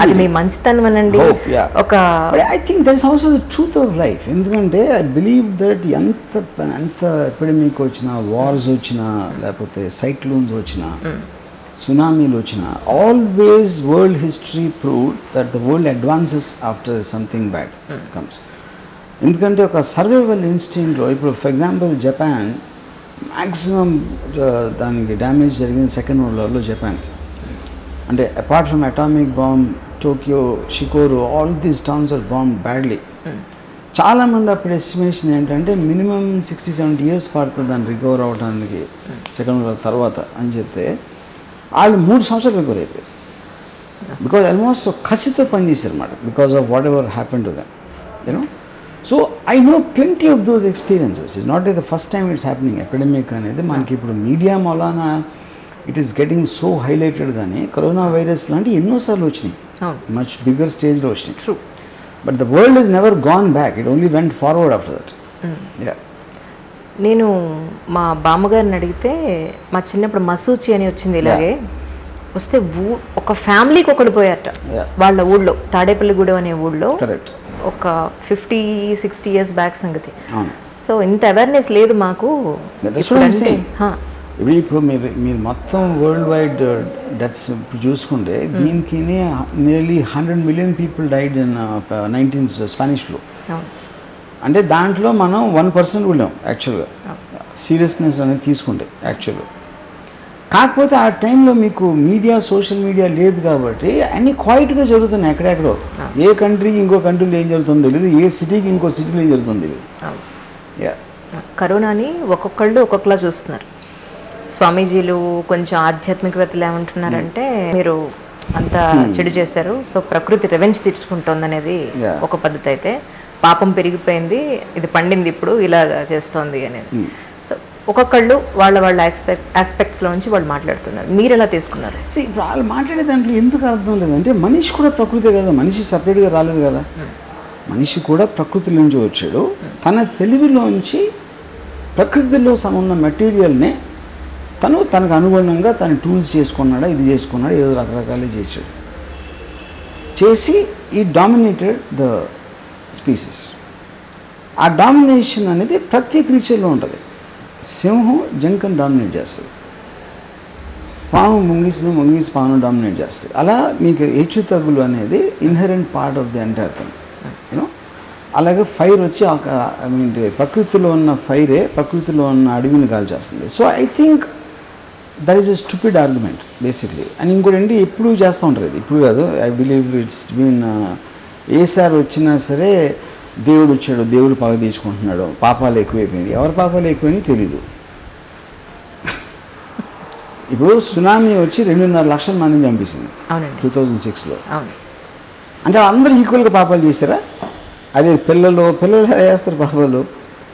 అది మీ మంచితనం అనండి. ఒక I think that is also the truth of life. ఎందుకంటే ఐ బిలీవ్ దట్ ఎంత ఎపిడమిక్ వచ్చినా, వార్స్ వచ్చినా, లేకపోతే సైక్లోన్స్ వచ్చినా, సునామీలు వచ్చినా, always world history proved that the world advances after something bad comes. ఎందుకంటే ఒక సర్వైవల్ ఇన్స్టింక్ట్లో ఇప్పుడు ఫర్ ఎగ్జాంపుల్ జపాన్ మ్యాక్సిమం దానికి డ్యామేజ్ జరిగింది సెకండ్ వరల్డ్ వార్లో జపాన్కి. అంటే apart from atomic bomb, Tokyo, షికోరు, all these towns are bomb badly. చాలామంది అప్పుడు ఎస్టిమేషన్ ఏంటంటే మినిమం 60-70 years పడుతుంది దాన్ని రికవర్ అవ్వడానికి సెకండ్ వరల్డ్ తర్వాత అని చెప్తే వాళ్ళు 3 సంవత్సరాలు రికవర్ అయిపోయారు. బికాజ్ ఆల్మోస్ట్ కసితో పనిచేశారు అన్నమాట, because of what ever happen to them, you know. So I know plenty of those experiences. It's not the first time it's happening. Epidemic అనేది మనకి ఇప్పుడు మీడియా మూలాన it is getting so highlighted. కానీ కరోనా వైరస్ లాంటి ఎన్నోసార్లు వచ్చినాయి, మచ్ బిగ్గర్ స్టేజ్లో వచ్చినాయి. But the world is never gone back, it only went forward after that. నేను మా బామ్మగారిని అడిగితే మా చిన్నప్పుడు మసూచి అని వచ్చింది, ఇలాగే వస్తే ఒక ఫ్యామిలీకి ఒకడు పోయారట వాళ్ళ ఊళ్ళో, తాడేపల్లిగూడెం అనే ఊళ్ళో. ఒక 50-60 years బ్యాక్ సంగతి. సో ఇంత అవేర్నెస్ లేదు మాకు. ఇప్పుడు మీరు మొత్తం వరల్డ్ వైడ్ డెత్స్ చూసుకుంటే దీనికి nearly 100 million people died in 19th Spanish flu. అంటే దాంట్లో మనం 1% వెళ్ళాం యాక్చువల్గా, సీరియస్నెస్ అనేది తీసుకుంటే యాక్చువల్గా. కాకపోతే ఆ టైంలో మీకు మీడియా, సోషల్ మీడియా లేదు కాబట్టి అన్నీ క్వైట్గా జరుగుతున్నాయి ఎక్కడెక్కడో. ఏ కంట్రీకి ఇంకో కంట్రీలో ఏం జరుగుతుందో తెలియదు, ఏ సిటీకి ఇంకో సిటీలో ఏం జరుగుతుందో తెలియదు. కరోనాని ఒక్కొక్కళ్ళు ఒక్కొక్కలా చూస్తున్నారు. స్వామీజీలు, కొంచెం ఆధ్యాత్మికవేత్తలు ఏమంటున్నారంటే మీరు అంతా చెడు చేశారు, సో ప్రకృతి రెవెంజ్ తీర్చుకుంటోంది అనేది ఒక పద్ధతి అయితే, పాపం పెరిగిపోయింది, ఇది పండింది, ఇప్పుడు ఇలాగా చేస్తోంది అనేది. సో ఒక్కొక్కళ్ళు వాళ్ళ ఆస్పెక్ట్స్లోంచి వాళ్ళు మాట్లాడుతున్నారు. మీరు ఎలా తీసుకున్నారు? ఇప్పుడు వాళ్ళు మాట్లాడే దాంట్లో ఎందుకు అర్థం లేదంటే మనిషి కూడా ప్రకృతే కదా, మనిషి సపరేట్గా రాలేదు కదా. మనిషి కూడా ప్రకృతి నుంచి వచ్చాడు. తన తెలివిలోంచి ప్రకృతిలో ఉన్న మెటీరియల్ని తనకు అనుగుణంగా తను టూల్స్ చేసుకున్నాడా, ఇది చేసుకున్నాడు, ఏదో రకరకాలు చేశాడు. చేసి ఈ డామినేటెడ్ ద స్పీసీస్. ఆ డామినేషన్ అనేది ప్రతి క్రీచర్లో ఉంటుంది. సింహం జంకను డామినేట్ చేస్తుంది, పాము ముంగిసి పామును డామినేట్ చేస్తుంది. అలా మీకు హెచ్చు తగ్గులు అనేది inherent part of the entire thing, you know. అలాగే ఫైర్ వచ్చి ఐ మీన్ ప్రకృతిలో ఉన్న ఫైరే ప్రకృతిలో ఉన్న అడవిని కాల్చేస్తుంది. So I think that is a stupid argument basically. And ఇంకోటి ఏంటి, ఎప్పుడు చేస్తూ ఉంటారు ఇది, ఇప్పుడు కాదు. ఐ బిలీవ్ ఇట్స్ బీన్ ఏసారి వచ్చినా సరే దేవుడు వచ్చాడు, దేవుడు పగ తీసుకుంటున్నాడు, పాపాలు ఎక్కువైపోయింది. ఎవరి పాపాలు ఎక్కువైనాయి తెలీదు. ఇప్పుడు సునామీ వచ్చి 2.5 లక్షల మందిని చంపేసింది 2006లో. అంటే అందరూ ఈక్వల్గా పాపాలు చేస్తారా? అదే పిల్లలు వేస్తారు పాపాలు,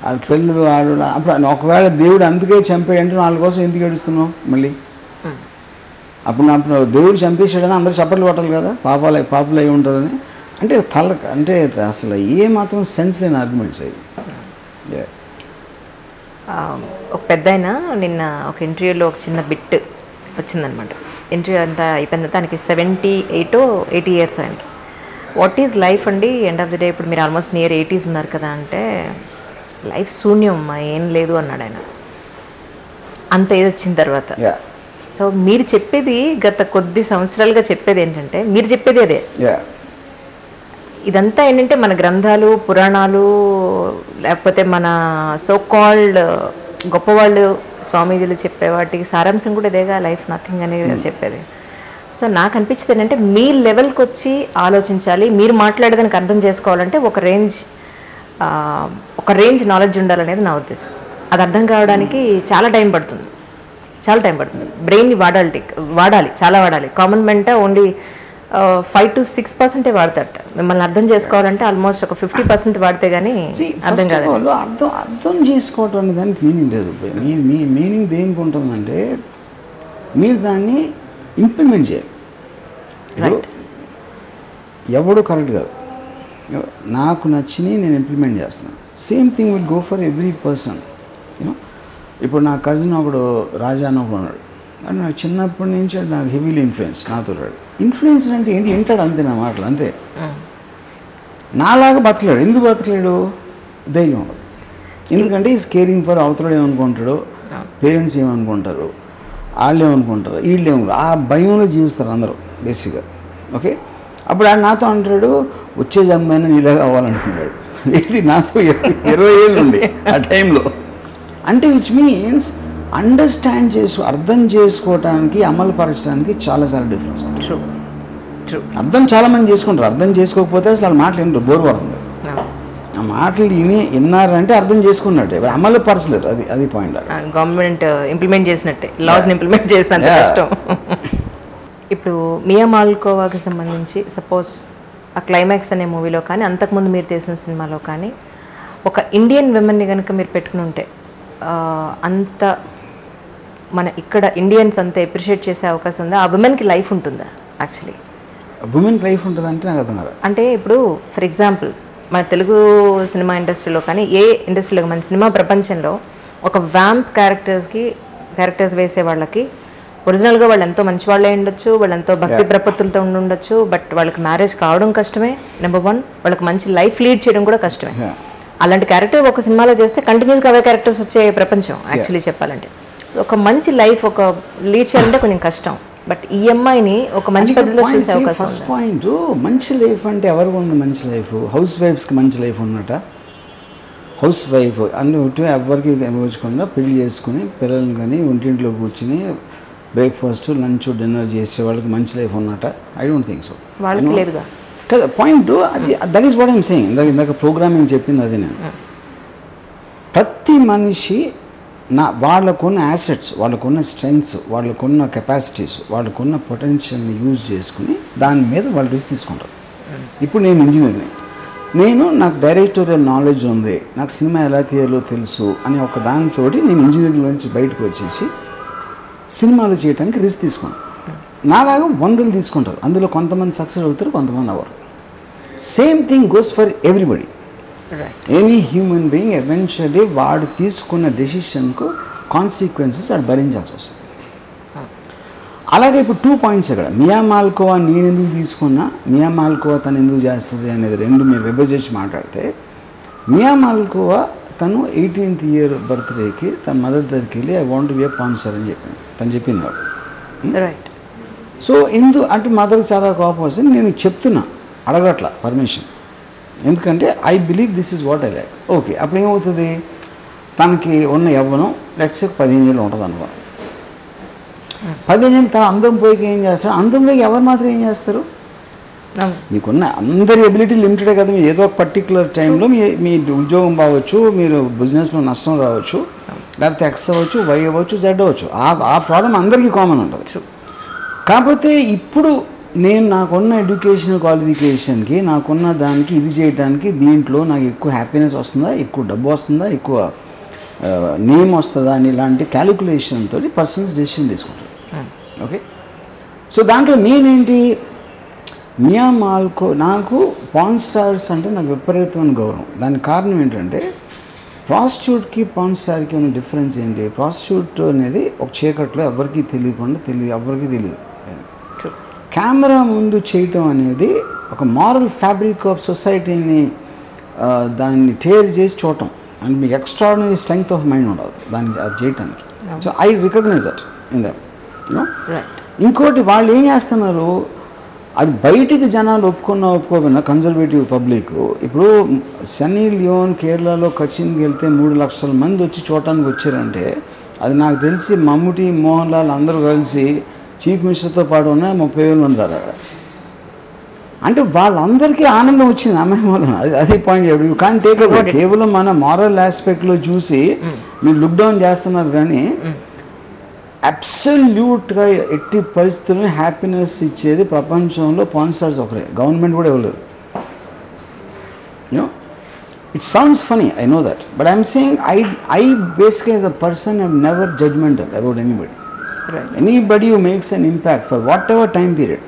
అది పిల్లలు ఆడు. అప్పుడు ఒకవేళ దేవుడు అందుకే చంపాడంటే వాళ్ళ కోసం ఎందుకు ఏడుస్తున్నావు మళ్ళీ? అప్పుడు దేవుడు చంపేశాడని అందరూ చప్పట్లు కొట్టాలి కదా, పాపాలు అయి ఉంటారని. అంటే అసలు ఏ మాత్రం సెన్స్ లేని ఆర్గ్యుమెంట్స్ అవి. ఒక పెద్ద ఆయన నిన్న ఒక ఇంటర్వ్యూలో ఒక చిన్న బిట్ వచ్చిందనమాట. ఇంటర్వ్యూ అంతా అయిపోయిన దానికి 78-80 years ఆయనకి. వాట్ ఈజ్ లైఫ్ అండి ఎండ్ ఆఫ్ ది డే? ఇప్పుడు మీరు ఆల్మోస్ట్ నియర్ 80s ఉన్నారు కదా అంటే, లైఫ్ శూన్యం అమ్మా, ఏం లేదు అన్నాడు ఆయన. అంత ఏజ్ వచ్చిన తర్వాత సో మీరు చెప్పేది గత కొద్ది సంవత్సరాలుగా చెప్పేది ఏంటంటే మీరు చెప్పేది అదే. ఇదంతా ఏంటంటే మన గ్రంథాలు పురాణాలు లేకపోతే మన సో కాల్డ్ గొప్పవాళ్ళు స్వామీజీలు చెప్పే వాటికి సారాంశం కూడా ఇదేగా, లైఫ్ నథింగ్ అనేది చెప్పేది. సో నాకు అనిపించింది ఏంటంటే మీ లెవెల్కి వచ్చి ఆలోచించాలి, మీరు మాట్లాడేదానికి అర్థం చేసుకోవాలంటే ఒక రేంజ్ నాలెడ్జ్ ఉండాలనేది నా ఉద్దేశం. అది అర్థం కావడానికి చాలా టైం పడుతుంది. బ్రెయిన్ని వాడాలి, చాలా వాడాలి. కామన్ మెంట ఓన్లీ 5 to 6% వాడతారట. మిమ్మల్ని అర్థం చేసుకోవాలంటే ఆల్మోస్ట్ ఒక 50% వాడితే కానీ అర్థం కాదు. అర్థం చేసుకోవటం అనే దానికి మీనింగ్ లేదు. మీ మీనింగ్ దేనికి ఉంటుందంటే మీరు దాన్ని ఇంప్లిమెంట్ చేయాలి. ఎవడు కరెక్ట్ కాదు, నాకు నచ్చిని నేను ఇంప్లిమెంట్ చేస్తున్నాను. Same thing will go for every person. You know ఇప్పుడు నా కజిన్ ఒకడు రాజా అని ఒకడు ఉన్నాడు. అంటే నాకు చిన్నప్పటి నుంచి నాకు హెవీలీ నాతో ఇన్ఫ్లుయెన్స్ అంటే ఏంటి, వింటాడు అంతే నా మాటలు అంతే. నాలాగా బతకలేడు. ఎందుకు బతకలేడు? ధైర్యం ఉండదు. ఎందుకంటే ఈజ్ కేరింగ్ ఫర్ అవతలడు ఏమనుకుంటాడు, పేరెంట్స్ ఏమనుకుంటారు, వాళ్ళు ఏమనుకుంటారు, వీళ్ళు ఏమనుకుంటారు, ఆ భయంలో జీవిస్తారు అందరూ బేసిక్గా. ఓకే, అప్పుడు ఆయన నాతో అంటాడు వచ్చే జన్మైనా నీలాగా అవ్వాలనుకున్నాడు. ఇది నాతో 20 ఏళ్ళు ఉండే ఆ టైంలో. అంటే విచ్ మీన్స్ అర్థం చేసుకోవటానికి అమలు పరచడానికి చాలా డిఫరెన్స్ ఉంటుంది. అర్థం చాలామంది చేసుకుంటారు, అర్థం చేసుకోకపోతే అసలు వాళ్ళ మాటలు ఏంటో బోర్ పడుతుంది. ఆ మాటలు విన్నారంటే అర్థం చేసుకున్నట్టే, అమలు పరచలేరు. అది పాయింట్. గవర్నమెంట్ ఇంప్లిమెంట్ చేసినట్టే, లాస్ ఇంప్లిమెంట్ చేసినట్టే కష్టం. ఇప్పుడు మియా మాల్కోవాకి సంబంధించి సపోజ్ ఆ క్లైమాక్స్ అనే మూవీలో కానీ అంతకుముందు మీరు తీసిన సినిమాలో కానీ ఒక ఇండియన్ విమెన్ని కనుక మీరు పెట్టుకుని ఉంటే అంత మన ఇక్కడ ఇండియన్స్ అంత ఎప్రిషియేట్ చేసే అవకాశం ఉందా? ఆ విమెన్కి లైఫ్ ఉంటుందా? యాక్చువల్లీ విమెన్కి లైఫ్ ఉంటుందంటే నాకు అర్థం కాదు. అంటే ఇప్పుడు ఫర్ ఎగ్జాంపుల్ మన తెలుగు సినిమా ఇండస్ట్రీలో కానీ ఏ ఇండస్ట్రీలో మన సినిమా ప్రపంచంలో ఒక వ్యాంప్ క్యారెక్టర్స్ వేసే వాళ్ళకి ఒరిజినల్గా వాళ్ళు ఎంతో మంచి వాళ్ళే ఉండొచ్చు, వాళ్ళు ఎంతో భక్తి ప్రపత్తులతో ఉండొచ్చు, బట్ వాళ్ళకి మ్యారేజ్ కావడం కష్టమే. నెంబర్ 1, వాళ్ళకి మంచి లైఫ్ లీడ్ చేయడం కూడా కష్టమే. అలాంటి క్యారెక్టర్ ఒక సినిమాలో చేస్తే కంటిన్యూస్గా అవే క్యారెక్టర్స్ వచ్చే ప్రపంచం యాక్చువల్లీ చెప్పాలంటే. ఒక మంచి లైఫ్ ఒక లీడ్ చేయాలంటే కొంచెం కష్టం. బట్ ఈ అమ్మాయిని ఒక మంచి పద్ధతిలో చూసే అవకాశం. ఫస్ట్ పాయింట్, మంచి లైఫ్ అంటే ఎవరికి ఉంది మంచి లైఫ్? హౌస్ వైఫ్స్కి మంచి లైఫ్ ఉన్నట. హౌస్ వైఫ్ అన్ని ఎవరికి ఇవ్వకుండా పెళ్లి చేసుకుని పిల్లల్ని కానీ ఒంటింట్లో కూర్చుని బ్రేక్ఫాస్ట్ లంచ్ డిన్నర్ చేసే వాళ్ళకి మంచి లైఫ్ ఉన్నట. I don't think so. వాళ్ళకి లేదుగా కదా పాయింట్. అది that is what I'm saying. ఇందాక ప్రోగ్రామింగ్ చెప్పింది అది. నేను ప్రతి మనిషి వాళ్ళకున్న యాసెట్స్, వాళ్ళకున్న స్ట్రెంగ్స్, వాళ్ళకున్న కెపాసిటీస్, వాళ్ళకున్న పొటెన్షియల్ని యూజ్ చేసుకుని దాని మీద వాళ్ళు రిస్క్ తీసుకుంటారు. ఇప్పుడు నేను ఇంజనీర్ని, నాకు డైరెక్టోరియల్ నాలెడ్జ్ ఉంది, నాకు సినిమా ఎలా తీయాలో తెలుసు అనే ఒక దానితో నేను ఇంజనీరింగ్ నుంచి బయటకు వచ్చేసి సినిమాలు చేయడానికి రిస్క్ తీసుకున్నాను. నాలాగా 100 తీసుకుంటారు. అందులో కొంతమంది సక్సెస్ అవుతారు, కొంతమంది అవ్వరు. Same thing goes for everybody. Any human being eventually వాడు తీసుకున్న డెసిషన్కు కాన్సిక్వెన్సెస్ వాడు భరించాల్సి వస్తుంది. అలాగే ఇప్పుడు 2 పాయింట్స్ ఇక్కడ. మియా మాల్కోవా నేను ఎందుకు తీసుకున్నా, మియా మాల్కోవా తను ఎందుకు చేస్తుంది అనేది రెండు మేము విభజించి మాట్లాడితే, మియా మాల్కోవా తను 18th year బర్త్డేకి తన మదర్ దగ్గరికి వెళ్ళి ఐ వాంట్ బి ఏ పాన్సర్ అని తను చెప్పింది వాడు. సో అంటే మదర్కి చాలా కోపం వస్తుంది. నేను చెప్తున్నా, అడగట్లా పర్మిషన్, ఎందుకంటే I believe this is what I like. Okay, అప్పుడు ఏమవుతుంది, తనకి ఉన్న యవ్వనం లెట్స్ 15 ఏళ్ళు ఉంటుంది అనుకో. 15 ఏళ్ళు తన అందం పోయికి ఏం చేస్తారు? అందం పోయికి ఎవరు మాత్రం ఏం చేస్తారు? మీకున్న అందరి ఎబిలిటీ లిమిటెడే కదా. మీరు ఏదో ఒక పర్టికులర్ టైంలో మీ ఉద్యోగం బాగవచ్చు, మీరు బిజినెస్లో నష్టం రావచ్చు, లేకపోతే X అవ్వచ్చు, Y అవ్వచ్చు, Z అవ్వచ్చు. ఆ ప్రాబ్లం అందరికీ కామన్ ఉంటుంది. కాకపోతే ఇప్పుడు నేను నాకున్న ఎడ్యుకేషనల్ క్వాలిఫికేషన్కి, నాకున్న దానికి ఇది చేయడానికి దీంట్లో నాకు ఎక్కువ హ్యాపీనెస్ వస్తుందా, ఎక్కువ డబ్బు వస్తుందా, ఎక్కువ నేమ్ వస్తుందా అని ఇలాంటి క్యాలిక్యులేషన్తో పర్సన్స్ డెసిషన్ తీసుకుంటారు. ఓకే, సో దాంట్లో నేనేంటి, మియా మాల్కో నాకు పాన్ స్టార్స్ అంటే నాకు విపరీతమైన గౌరవం. దానికి కారణం ఏంటంటే ప్రాస్టిట్యూట్కి పాన్ స్టార్కి ఉన్న డిఫరెన్స్ ఏంటి? ప్రాస్టిట్యూట్ అనేది ఒక చీకట్లో ఎవరికి తెలియకుండా ఎవరికి తెలియదు. కెమెరా ముందు చేయటం అనేది ఒక మారల్ ఫ్యాబ్రిక్ ఆఫ్ సొసైటీని దాన్ని టేర్ చేసి చూడటం. అండ్ మీకు ఎక్స్ట్రాడినరీ స్ట్రెంగ్త్ ఆఫ్ మైండ్ ఉండదు దాన్ని అది చేయటానికి. So I recognise that in them. Right. ఇంకోటి వాళ్ళు ఏం చేస్తున్నారు, అది బయటికి జనాలు ఒప్పుకోకపోయినా కన్జర్వేటివ్ పబ్లిక్, ఇప్పుడు సన్నీ లియోన్ కేరళలో కచిన్కి వెళ్తే 3 లక్షల మంది వచ్చి చూడటానికి వచ్చారంటే అది నాకు తెలిసి మమ్ముటి, మోహన్ లాల్ అందరూ కలిసి చీఫ్ మినిస్టర్తో పాటు ఉన్న 30,000 మంది రారు. అంటే వాళ్ళందరికీ ఆనందం వచ్చింది అమ్మాయి మూలం. అదే point. You can take away. కేవలం మన మారల్ ఆస్పెక్ట్లో చూసి మీరు లుక్ డౌన్ చేస్తున్నారు, కానీ అబ్సల్యూట్గా ఎట్టి పరిస్థితుల్లో హ్యాపీనెస్ ఇచ్చేది ప్రపంచంలో పాన్ స్టార్స్ ఒకరే, గవర్నమెంట్ కూడా ఇవ్వలేదు. It sounds funny, I know that, but I'm saying I basically as a person I'm never judgmental about anybody. Anybody who makes an impact for whatever time period,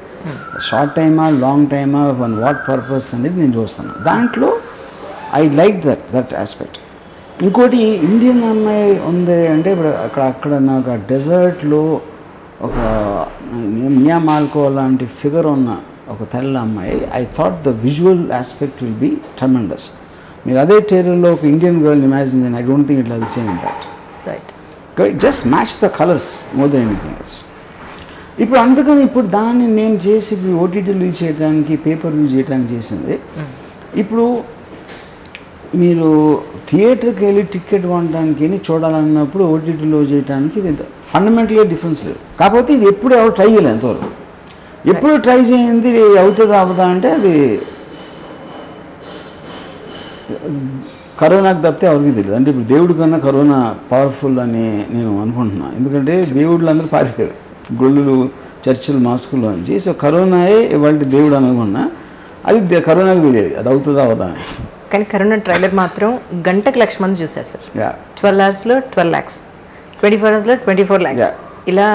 short టైమా, లాంగ్ టైమా, వన్ వాట్ పర్పస్ అనేది నేను చూస్తున్నాను. దాంట్లో ఐ లైక్ దట్ ఆస్పెక్ట్. ఇంకోటి ఇండియన్ అమ్మాయి ఉంది అంటే ఇప్పుడు అక్కడ నాకు ఆ డెజర్ట్లో ఒక మియా మాల్కో లాంటి ఫిగర్ ఉన్న ఒక తెల్ల అమ్మాయి, I thought the visual aspect will be tremendous. మీరు అదే టైలర్లో ఒక ఇండియన్ గర్ల్ ఇమాజిన్ చేయండి, I don't think it have the same impact. Right. Just match the colours more than anything else. ఇప్పుడు అందుకని ఇప్పుడు దాన్ని నేను చేసి ఇప్పుడు ఓటీటీ రిలీజ్ చేయడానికి, పేపర్ రిలీజ్ చేయడానికి చేసింది. ఇప్పుడు మీరు థియేటర్కి వెళ్ళి టికెట్ కొనడానికి చూడాలన్నప్పుడు ఓటీటీలో చేయడానికి ఇది ఫండమెంటల్గా డిఫరెన్స్ లేదు. కాకపోతే ఇది ఎప్పుడు ఎవరు ట్రై చేయలేదు ఎంతవరకు. ఎప్పుడు ట్రై చేయింది అవుతుందా అవుదా అంటే అది కరోనాకు తప్పితే ఎవరికి తెలియదు. అంటే ఇప్పుడు దేవుడి కన్నా కరోనా పవర్ఫుల్ అని నేను అనుకుంటున్నాను. ఎందుకంటే దేవుళ్ళు అందరూ పారిపోయారు గుళ్ళు, చర్చిలు, మాస్కుల్లో నుంచి. సో కరోనాయే ఇవాళ దేవుడు అనుకున్నా, అది కరోనాకు తెలియదు అది అవుతుందా అవుదా అని. కానీ కరోనా ట్రైలర్ మాత్రం గంటకు 1,00,000 మంది చూశారు సార్. 12 అవర్స్లో 12 lakhs, 24 అవర్స్లో 24 lakhs. ఇలా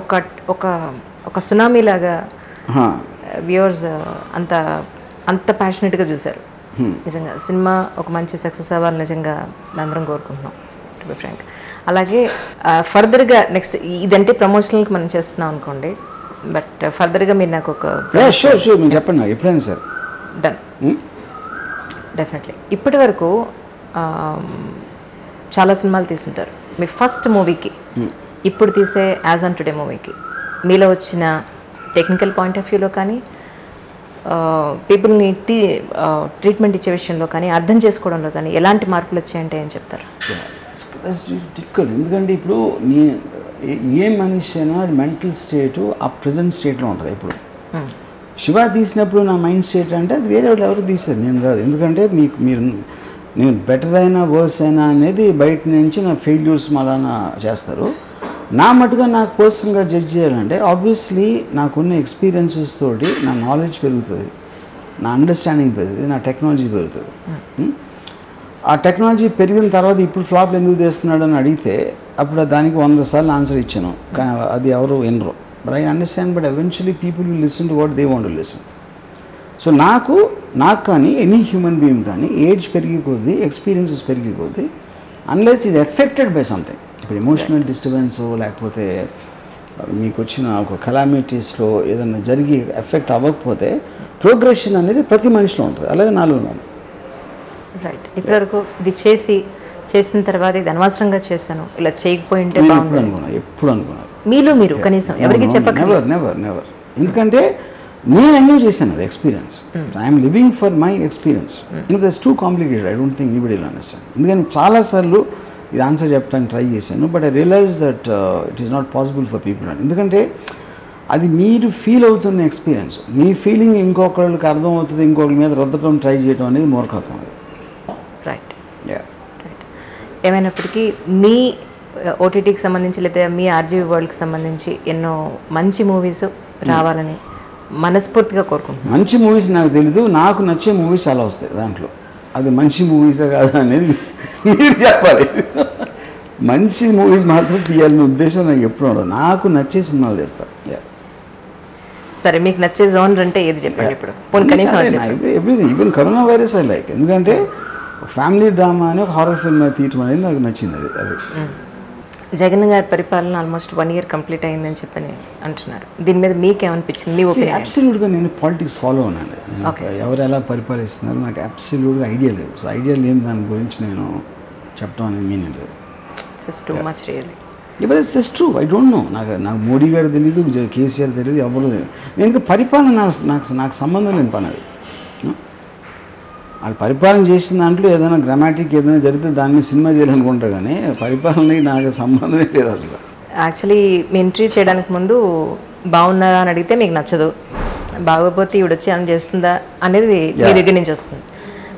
ఒక ఒక ఒక సునామీ లాగా వ్యూవర్స్ అంత ప్యాషనెట్గా చూశారు. నిజంగా సినిమా ఒక మంచి సక్సెస్ అవ్వాలి నిజంగా అందరం కోరుకుంటున్నాం, టు బి ఫ్రాంక్. అలాగే ఫర్దర్గా నెక్స్ట్ ఇదంటే ప్రమోషనల్కి మనం చేస్తున్నాం అనుకోండి, బట్ ఫర్దర్గా మీరు నాకు ఒక మీరు చెప్పండి ఎప్పుడైనా సార్. Done, definitely. ఇప్పటి వరకు చాలా సినిమాలు తీసుంటారు. మీ ఫస్ట్ మూవీకి ఇప్పుడు తీసే యాజ్ ఆన్ టుడే మూవీకి మీలో వచ్చిన టెక్నికల్ పాయింట్ ఆఫ్ వ్యూలో కానీ, పీపుల్ని ట్రీట్మెంట్ ఇచ్చే విషయంలో కానీ, అర్థం చేసుకోవడంలో కానీ ఎలాంటి మార్పులు వచ్చాయంటే ఏం చెప్తారు? డిఫికల్ట్. ఎందుకంటే ఇప్పుడు ఏ మనిషి అయినా మెంటల్ స్టేటు ఆ ప్రజెంట్ స్టేట్లో ఉంటుంది. ఇప్పుడు శివ తీసినప్పుడు నా మైండ్ స్టేట్ అంటే అది వేరే వాళ్ళు ఎవరు తీశారు, నేను కాదు. ఎందుకంటే మీరు నేను బెటర్ అయినా వర్స్ అయినా అనేది బయట నుంచి నా ఫెయిల్యూర్స్ మళ్ళా చేస్తారు. నా మటుగా నాకు పర్సనల్గా జడ్జ్ చేయాలంటే ఆబ్వియస్లీ నాకున్న ఎక్స్పీరియన్సెస్ తోటి నా నాలెడ్జ్ పెరుగుతుంది, నా అండర్స్టాండింగ్ పెరుగుతుంది, నా టెక్నాలజీ పెరుగుతుంది. ఆ టెక్నాలజీ పెరిగిన తర్వాత ఇప్పుడు ఫ్లాప్లు ఎందుకు చేస్తున్నాడు అని అడిగితే అప్పుడు దానికి 100 సార్లు ఆన్సర్ ఇచ్చాను, కానీ అది ఎవరు వినరు. But I understand, but eventually people will listen to what they want to listen. So నాకు కానీ ఎనీ హ్యూమన్ బీయింగ్ కానీ ఏజ్ పెరిగి కొద్దీ, ఎక్స్పీరియన్సెస్ పెరిగి కొద్దీ, unless is affected by something, ఇప్పుడు ఎమోషనల్ డిస్టర్బెన్స్ లేకపోతే మీకు వచ్చిన ఒక కలామిటీస్లో ఏదైనా జరిగి ఎఫెక్ట్ అవ్వకపోతే ప్రోగ్రెషన్ అనేది ప్రతి మనిషిలో ఉంటుంది. అలాగే నాలో ఉన్నాను. రైట్. ఇప్పటివరకు ఇది చేసిన తర్వాత ఇది అనవసరంగా చేశాను, ఇలా చేయకపోయి ఉంటే ఎప్పుడు అనుకున్నాను మీలో మీరు కనీసం ఎవరికి చెప్పకండి. నెవర్. ఎందుకంటే నేను ఎంజాయ్ చేశాను అది experience. I'm living for my experience. That's too complicated, I don't think anybody will understand. ఎందుకని చాలాసార్లు ఇది ఆన్సర్ చెప్పడానికి ట్రై చేశాను, but I realise that it is not possible for people అని. ఎందుకంటే అది మీరు ఫీల్ అవుతున్న ఎక్స్పీరియన్స్, మీ ఫీలింగ్ ఇంకొకరికి అర్థమవుతుంది, ఇంకొకరి మీద రుద్దటం ట్రై చేయడం అనేది మూర్ఖత్వం. అది రైట్. రైట్. ఏమైనప్పటికీ మీ ఓటీటీకి సంబంధించి లేదా మీ ఆర్జీవీ వరల్డ్కి సంబంధించి ఎన్నో మంచి మూవీస్ రావాలని మనస్ఫూర్తిగా కోరుకుంటున్నాను. మంచి మూవీస్ నాకు తెలీదు, నాకు నచ్చే మూవీస్ చాలా వస్తాయి దాంట్లో. అది మంచి మూవీసే కాదు అనేది మీరు చెప్పాలి. మంచి మూవీస్ మాత్రం తీయాలనే ఉద్దేశం నాకు ఎప్పుడు ఉండదు. నాకు నచ్చే సినిమాలు చేస్తాను. సరే, మీకు నచ్చే జోనర్ అంటే ఏది చెప్పండి ఇప్పుడు? Everything, even corona virus I like. ఎందుకంటే ఫ్యామిలీ డ్రామా అని ఒక హారర్ ఫిల్మ్ తీయటం అనేది నాకు నచ్చింది. అది జగన్ గారి పరిపాలన ఆల్మోస్ట్ 1 year కంప్లీట్ అయిందని చెప్పని అంటున్నారు. దీని మీద మీకేమనిపించింది, మీ ఒపీనియన్? అబ్సల్యూట్గా నేను పాలిటిక్స్ ఫాలో ఉన్నాను. ఎవరు ఎలా పరిపాలిస్తున్నారు నాకు అబ్సల్యూట్గా ఐడియా లేదు. సో ఐడియా లేని దాని గురించి నేను చెప్పడం అనేది మీనింగ్ లేదు. It's too much really. ఇప్పుడు it's true. I don't know. నాకు మోడీ గారు తెలియదు, కేసీఆర్ తెలియదు, ఎవరు తెలియదు. నేను ఇంకా పరిపాలన నాకు సంబంధం లేని పని అది. వాళ్ళు పరిపాలన చేసిన దాంట్లో ఏదైనా గ్రామాటిక్ ఏదైనా జరిగితే దాన్ని సినిమా చేయాలనుకుంటా, కానీ పరిపాలనకి నాకు సంబంధమే లేదు అసలు. యాక్చువల్లీ మీ ఇంటర్వ్యూ చేయడానికి ముందు బాగున్నారా అని అడిగితే మీకు నచ్చదు, బాగోపోతే ఈవిడొచ్చి ఏమైనా చేస్తుందా అనేది మీ దగ్గర నుంచి వస్తుంది.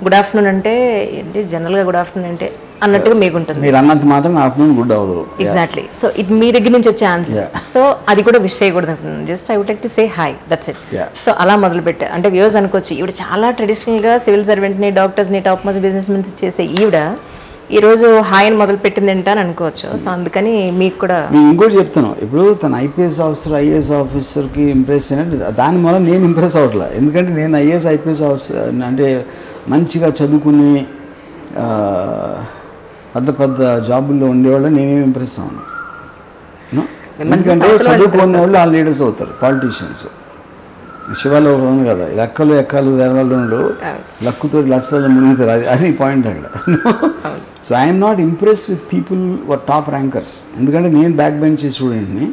గుడ్ ఆఫ్టర్నూన్ అంటే ఏంటి, జనరల్గా గుడ్ ఆఫ్టర్నూన్ అంటే అన్నట్టుగా మీకు ఉంటుంది. మీరు అన్నంత మాత్రం ఆఫ్టర్నూన్ గుడ్ అవ్వదు. ఎగ్జాక్ట్లీ. సో ఇట్ మీ దగ్గర నుంచి వచ్చే ఆన్సర్. సో అది కూడా విష్ చేయకూడదు. Just I would like to say hi, that's it. So అలా మొదలుపెట్టా. అంటే వ్యూవర్స్ అనుకోవచ్చు ఈవిడ చాలా ట్రెడిషనల్గా సివిల్ సర్వెంట్ని, డాక్టర్స్ని, టాప్ మోస్ట్ బిజినెస్ మెన్స్ చేసే ఈవిడ ఈరోజు హాయ్ అని మొదలు పెట్టింది ఏంట అని అనుకోవచ్చు. సో అందుకని మీకు కూడా నేను ఇంకోటి చెప్తాను. ఇప్పుడు తన ఐపీఎస్ ఆఫీసర్, ఐఏఎస్ ఆఫీసర్కి ఇంప్రెస్ అయినట్టు దాని వల్ల నేను ఇంప్రెస్ అవ్వట్లే. ఎందుకంటే నేను ఐఏఎస్, ఐపీఎస్ ఆఫీసర్ అంటే మంచిగా చదువుకుని పెద్ద పెద్ద జాబుల్లో ఉండేవాళ్ళు నేనేమి ఇంప్రెస్ అవ్వను. ఎందుకంటే చదువుకునే వాళ్ళు ఆ లీడర్స్ అవుతారు, పాలిటీషియన్స్. శివాలో ఉంది కదా, లెక్కలు ఎక్కలు తెరవలు లక్కుతో లక్షల మునిగితారు, అది పాయింట్ అక్కడ. So I'm not impress with people were top rankers. ఎందుకంటే నేను బ్యాక్ బెంచ్ స్టూడెంట్ని.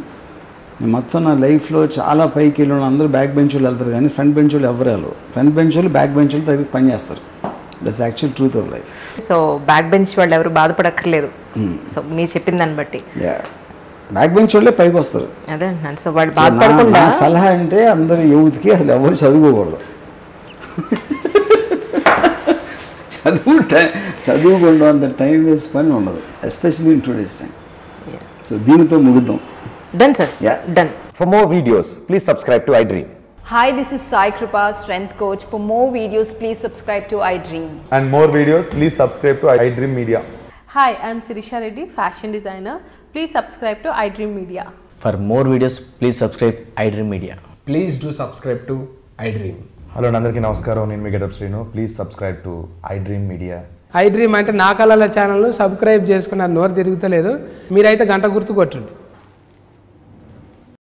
నేను మొత్తం నా లైఫ్లో చాలా పైకి వెళ్ళిన అందరూ బ్యాక్ బెంచ్ వాళ్ళు వెళ్తారు, కానీ ఫ్రంట్ బెంచ్ వాళ్ళు ఎవరు వెళ్ళరు. ఫ్రంట్ బెంచ్ వాళ్ళు బ్యాక్ బెంచ్ వాళ్ళు దగ్గర పని చేస్తారు. That's actual truth of life. So back bench వాళ్ళు ఎవరు బాధపడక్కర్లేదు. సో మీరు చెప్పిన దాన్ని బట్టి బ్యాక్ బెంచ్ వాళ్ళే పైకి వస్తారు. అదే అంటున్నాను. సో వాళ్ళు బాధపడకుండా నా సలహా అంటే అందరు యూత్కి అసలు ఎవరు చదువుకోకూడదు. చదువుకోవడం అంత టైం వేస్ట్ పని ఉండదు, especially in today's time. So దీనితో ముగిద్దాం. Done sir, done. For more videos, please subscribe to iDream. Hi, this is Sai Kripa, Strength Coach. For more videos, please subscribe to iDream. And more videos, please subscribe to iDream Media. Hi, I am Sirisha Reddy, fashion designer. Please subscribe to iDream Media. For more videos, please subscribe iDream Media. Please do subscribe to iDream. Hello అందరికీ నమస్కారం, నేను మీ getup Srinu. Please subscribe to iDream Media. iDream అంటే నా కళల ఛానల్ సబ్స్క్రైబ్ చేసుకున్న నోరు తిరుగుతలేదు, మీరైతే గంట గుర్తు కొట్టండి.